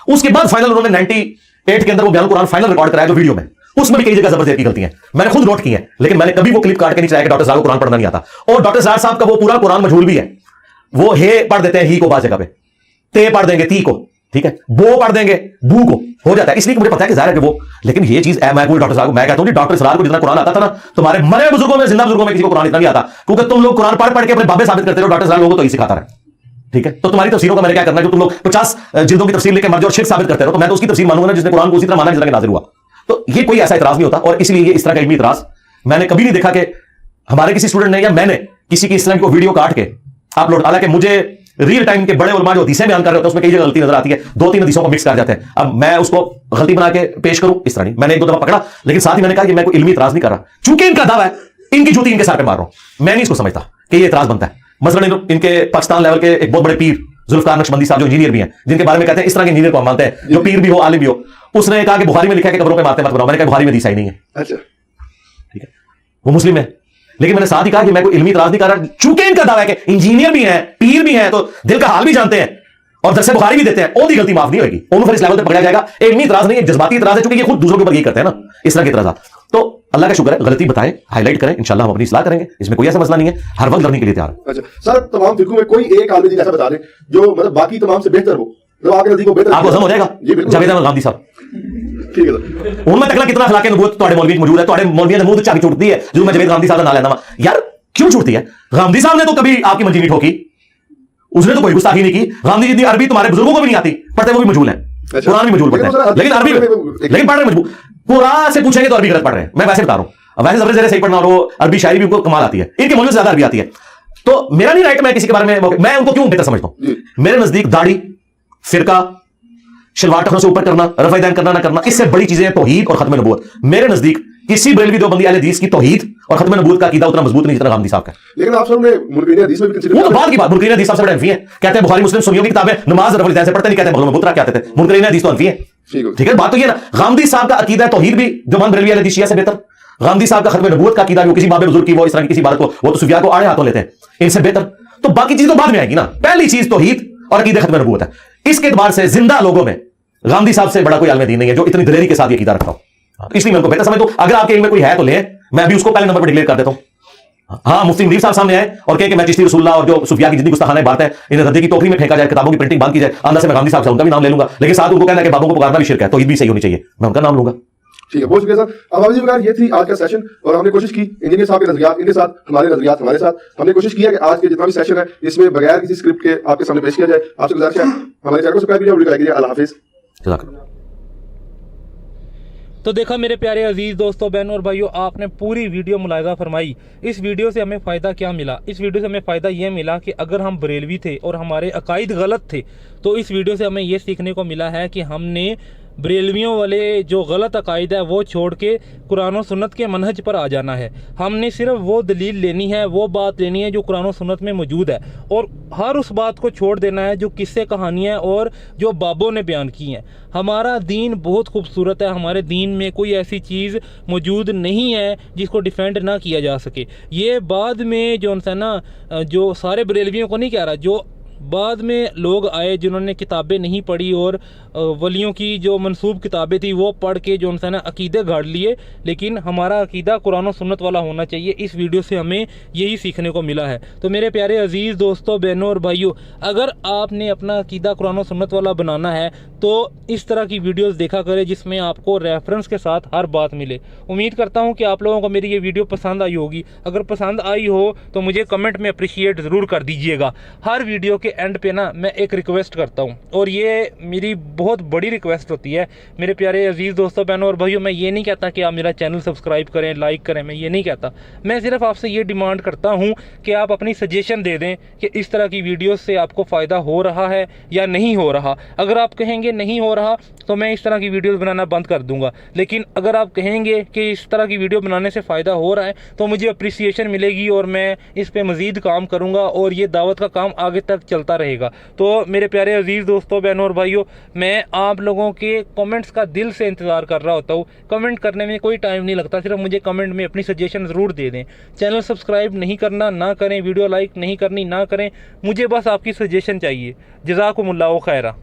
اس کے بعد فائنل انہوں نے 98 کے اندر وہ بیان قرآن فائنل ریکارڈ کرایا جو ویڈیو میں, اس میں بھی کئی جگہ زبردست کی غلطیاں ہیں, میں نے خود نوٹ کی ہیں, لیکن میں نے کبھی وہ کلپ کاٹ کے نہیں چلایا کہ ڈاکٹر صاحب کو قرآن پڑھنا نہیں آتا. اور ڈاکٹر صاحب کا وہ پورا قرآن مجہول بھی ہے, وہ ہے پڑھ دیتے ہیں ہی کو بعض جگہ پہ, تے پڑھ دیں گے تی کو, ٹھیک ہے, بو پڑھ دیں گے بو کو, ہو جاتا ہے. اس لیے مجھے پتا ہے کہ ظاہر ہے کہ وہ, لیکن یہ چیز میں ڈاکٹر صاحب کو میں کہتا ہوں ڈاکٹر اسرار کو جتنا قرآن آتا تھا نا, تمہارے مرے بزرگوں میں زندہ بزرگوں میں کسی کو قرآن اتنا نہیں آتا, کیونکہ تم لوگ قرآن پڑھ کے اپنے بابے ثابت کرتے ہو, ڈاکٹر صاحب لوگوں کو تو ہی سکھاتا رہے. ٹھیک ہے, تو تمہاری تفسیروں کا میں نے کیا کرنا ہے, جو تم لوگ 50 جلدوں کی تفسیر لے کے مر جاؤ اور شرک ثابت کرتے ہو, تو میں تو اس کی تفسیر مانوں گا جس نے قرآن کو اسی طرح مانا جس طرح کہ نازل ہوا. تو یہ کوئی ایسا اعتراض نہیں ہوتا, اور اس لیے یہ اس طرح کا علمی اعتراض میں نے کبھی نہیں دیکھا کہ ہمارے کسی اسٹوڈنٹ نے یا میں نے کسی کی اس طرح کو ویڈیو کاٹ کے اپلوڈ, حالانکہ مجھے ریئل ٹائم کے بڑے علماء جو حدیثیں بیان کر رہے ہوتے ہیں اس میں کئی جگہ غلطی نظر آتی ہے, 2-3 حدیثوں کو مکس کر جاتے ہیں. اب میں اس کو غلطی بنا کے پیش کروں اس طرح نہیں, میں نے 1-2 دفعہ پکڑا, لیکن ساتھ ہی میں نے کہا کہ میں کوئی علمی اعتراض نہیں کر رہا, چونکہ ان کا دعویٰ ہے, ان کی جوتی ان کے سر پہ مار رہا ہوں, میں نہیں اس کو سمجھتا کہ یہ اعتراض بنتا ہے. مثلا ان کے پاکستان لیول کے ایک بہت بڑے پیر ذوالفقار نقشبندی صاحب جو انجینئر بھی ہیں, جن کے بارے میں کہتے ہیں اس طرح کے انجینئر کو ہم مانتے ہیں جو پیر بھی ہو عالم بھی ہو, اس نے کہا کہ بخاری میں لکھا ہے کہ قبروں پہ مارتے مت بناؤ. میں نے کہا بخاری میں حدیث ہی نہیں ہے. اچھا ٹھیک ہے, وہ مسلم ہے, لیکن میں نے ساتھ ہی کہا کہ میں کوئی علمی اعتراض نہیں کر رہا, چونکہ ان کا دعویٰ ہے کہ انجینئر بھی ہیں, پیر بھی ہیں, تو دل کا حال بھی جانتے ہیں اور درس بخاری بھی دیتے ہیں, اور غلطی معاف نہیں ہوگی, انہوں پھر اس لیول پہ پکڑا جائے گا. علمی اعتراض نہیں, ایک جذباتی اعتراض ہے, چونکہ یہ خود دوسروں کے اوپر یہی کرتے ہیں نا اس طرح کے اعتراضات. تو اللہ کا شکر ہے, غلطی بتائیں, ہائی لائٹ کریں, انشاءاللہ ہم اپنی اصلاح کریں گے, اس میں کوئی ایسا مسئلہ نہیں ہے, ہر وقت لڑنے کے لیے تیار. اچھا سر, تمام فرقوں میں کوئی ایک عالم دین ایسا بتا دیں جو مطلب باقی تمام سے بہتر ہو, جو آپ کے نزدیک بہتر, آپ کو ہضم ہو جائے گا. جاوید احمد غامدی صاحب, ٹھیک ہے سر, ان میں تکلا کتنا اخلاق نبوت تواڈے مولوی موجود ہے, تواڈے مولوی نے منہ چاکی چھوٹتی ہے جو میں جاوید غامدی صاحب کا نام لینا وا. یار کیوں چھوٹتی ہے؟ غامدی صاحب نے تو کبھی آپ کی منجی نہیں ٹھوکی, اس نے تو کوئی گستاخی نہیں کی. غامدی جتنی عربی تمہارے بزرگوں کو بھی نہیں آتی, پڑھتے وہ بھی مجہول ہے, قرآن بھی مجہول پڑھتے ہیں, لیکن عربی لیکن پڑھ رہے مجبور. قرآن سے پوچھیں گے تو عربی غلط پڑھ رہے ہیں, میں ویسے بتا رہا ہوں. ویسے زبر زیر صحیح پڑھنا, اور وہ عربی شاعری بھی ان کو کمال آتی ہے, ان کے مولوی سے زیادہ عربی آتی ہے. تو میرا نہیں رائٹ میں کسی کے بارے میں ان کو کیوں بہتر سمجھتا ہوں. میرے نزدیک داڑھی, فرقہ, شلوار ٹخنوں سے اوپر کرنا, رفع دین کرنا نہ کرنا, اس سے بڑی چیزیں توحید اور ختم نبوت. میرے نزدیک کسی بریلوی دیوبندی اہل حدیث کی توحید اور ختم نبوت کا عقیدہ اتنا مضبوط نہیں جتنا غامدی صاحب کا. لیکن آپ سب نے منکرین حدیث میں بھی کنسیڈر, وہ تو بعد کی بات, منکرین حدیث صاحب سے بڑے انفی ہیں, کہتے ہیں بخاری مسلم سنیوں کی کتابیں نماز رفع دین سے پڑھتے نہیں, کہتے ہیں بغل میں بت رکھ کے آتے تھے. منکرین حدیث تو انفی ہیں, ٹھیک ہے. بات تو یہ نا, غامدی صاحب کا عقیدہ توحید بھی دیوبند بریلوی اہل حدیث شیعہ سے بہتر. غامدی صاحب کا ختم نبوت کا عقیدہ جو کسی باب بزرگ کی وہ اس طرح کی کسی بات کو وہ تو صوفیاء کو آڑے ہاتھوں لیتے ہیں, ان سے بہتر. تو باقی چیز تو بعد میں آئے گی نا, پہلی چیز توحید اور عقیدہ ختم نبوت ہے. اس کے اعتبار سے زندہ لوگوں میں غامدی صاحب سے بڑا کوئی عالم دین نہیں ہے جو اتنی دلیری کے ساتھ یہ عقیدہ رکھتا ہو, اس لیے میں ان کو بہتر سمجھتا ہوں. اگر آپ کے علم میں کوئی ہے تو لیں, میں بھی اس کو پہلے نمبر پہ ڈکلیئر کر دیتا ہوں. ہاں مفتی منیر صاحب سامنے آئے اور کہیں کہ میں چشتی رسول اللہ اور جو صوفیاء کی جتنی گستاخانہ بات ہے انہیں ردے کی ٹوکری میں پھینکا جائے, کتابوں کی پرنٹنگ بند کی جائے, اندر سے میں غامدی صاحب سے ان کا بھی نام لے لوں گا, لیکن ساتھ ان کو کہنا کہ بابوں کو پکارنا بھی شرک ہے, تو یہ بھی صحیح ہونی چاہیے, میں ان کا نام لوں گا. ٹھیک ہے, بہت شکریہ سر. اب آپ جی بغیر یہ تھی آج کا سیشن, اور ہم نے کوشش کی انجینئر صاحب کے نظریات ان کے ساتھ, ہمارے نظریات ہمارے ساتھ, ہم نے کوشش کیا کہ آج کے جتنا بھی سیشن ہے اس میں بغیر کسی اسکرپٹ کے آپ کے سامنے پیش کیا جائے. آپ سے گزارش ہے ہمارے چینل کو سبسکرائب کیجیے, ویڈیو لائک کیجیے. اللہ حافظ. تو तो देखा मेरे प्यारे अजीज़ दोस्तों, बहनों और भाइयों, आपने पूरी वीडियो मुलाहिज़ा फरमाई। इस वीडियो से हमें फ़ायदा क्या मिला? इस वीडियो से हमें फ़ायदा ये मिला कि अगर हम बरेलवी थे और हमारे अकायद गलत थे, तो इस वीडियो से हमें ये सीखने को मिला है कि हमने बरेलवियों वाले जो गलत अकायद है वो छोड़ के कुरान और सुन्नत के मनहज पर आ जाना है। हमने सिर्फ वो दलील लेनी है, वो बात लेनी है जो कुरान और सुन्नत में मौजूद है, और हर उस बात को छोड़ देना है जो किस्से कहानियाँ और जो बाबों ने बयान की हैं। हमारा दीन बहुत खूबसूरत है, हमारे दीन में कोई ऐसी चीज़ मौजूद नहीं है जिसको डिफेंड ना किया जा सके। ये बाद में जो है ना, जो सारे बरेलवियों को नहीं कह रहा, जो बाद में लोग आए जिन्होंने किताबें नहीं पढ़ी और वलियों की जो मनसूब किताबें थी वो पढ़ के जो है ना अकीदे गाड़ लिए, लेकिन हमारा अकीदा कुरान और सुन्नत वाला होना चाहिए। इस वीडियो से हमें यही सीखने को मिला है। तो मेरे प्यारे अजीज़ दोस्तों, बहनों और भाइयों, अगर आपने अपना अकीदा कुरान और सुन्नत वाला बनाना है तो इस तरह की वीडियोस देखा करें जिसमें आपको रेफरेंस के साथ हर बात मिले। उम्मीद करता हूँ कि आप लोगों को मेरी ये वीडियो पसंद आई होगी। अगर पसंद आई हो तो मुझे कमेंट में अप्रिशिएट ज़रूर कर दीजिएगा। हर वीडियो के एंड पे ना मैं एक रिक्वेस्ट करता हूँ, और ये मेरी बहुत बड़ी रिक्वेस्ट होती है। मेरे प्यारे अजीज़ दोस्तों, बहनों और भाइयों, मैं ये नहीं कहता कि आप मेरा चैनल सब्सक्राइब करें, लाइक करें, मैं ये नहीं कहता। मैं सिर्फ आपसे ये डिमांड करता हूँ कि आप अपनी सजेशन दे दें कि इस तरह की वीडियोस से आपको फ़ायदा हो रहा है या नहीं हो रहा। अगर आप कहेंगे नहीं हो रहा तो मैं इस तरह की वीडियोस बनाना बंद कर दूंगा, लेकिन अगर आप कहेंगे कि इस तरह की वीडियो बनाने से फ़ायदा हो रहा है तो मुझे अप्रिसिएशन मिलेगी और मैं इस पे मज़ीद काम करूंगा और ये दावत का काम आगे तक चलता रहेगा। तो मेरे प्यारे अजीज़ दोस्तों, बहनों और भाइयों, मैं आप लोगों के कमेंट्स का दिल से इंतज़ार कर रहा होता हूँ। कमेंट करने में कोई टाइम नहीं लगता, सिर्फ मुझे कमेंट में अपनी सजेशन ज़रूर दे दें। चैनल सब्सक्राइब नहीं करना ना करें, वीडियो लाइक नहीं करनी ना करें, मुझे बस आपकी सजेशन चाहिए। जज़ाकुमुल्लाहु खैरा।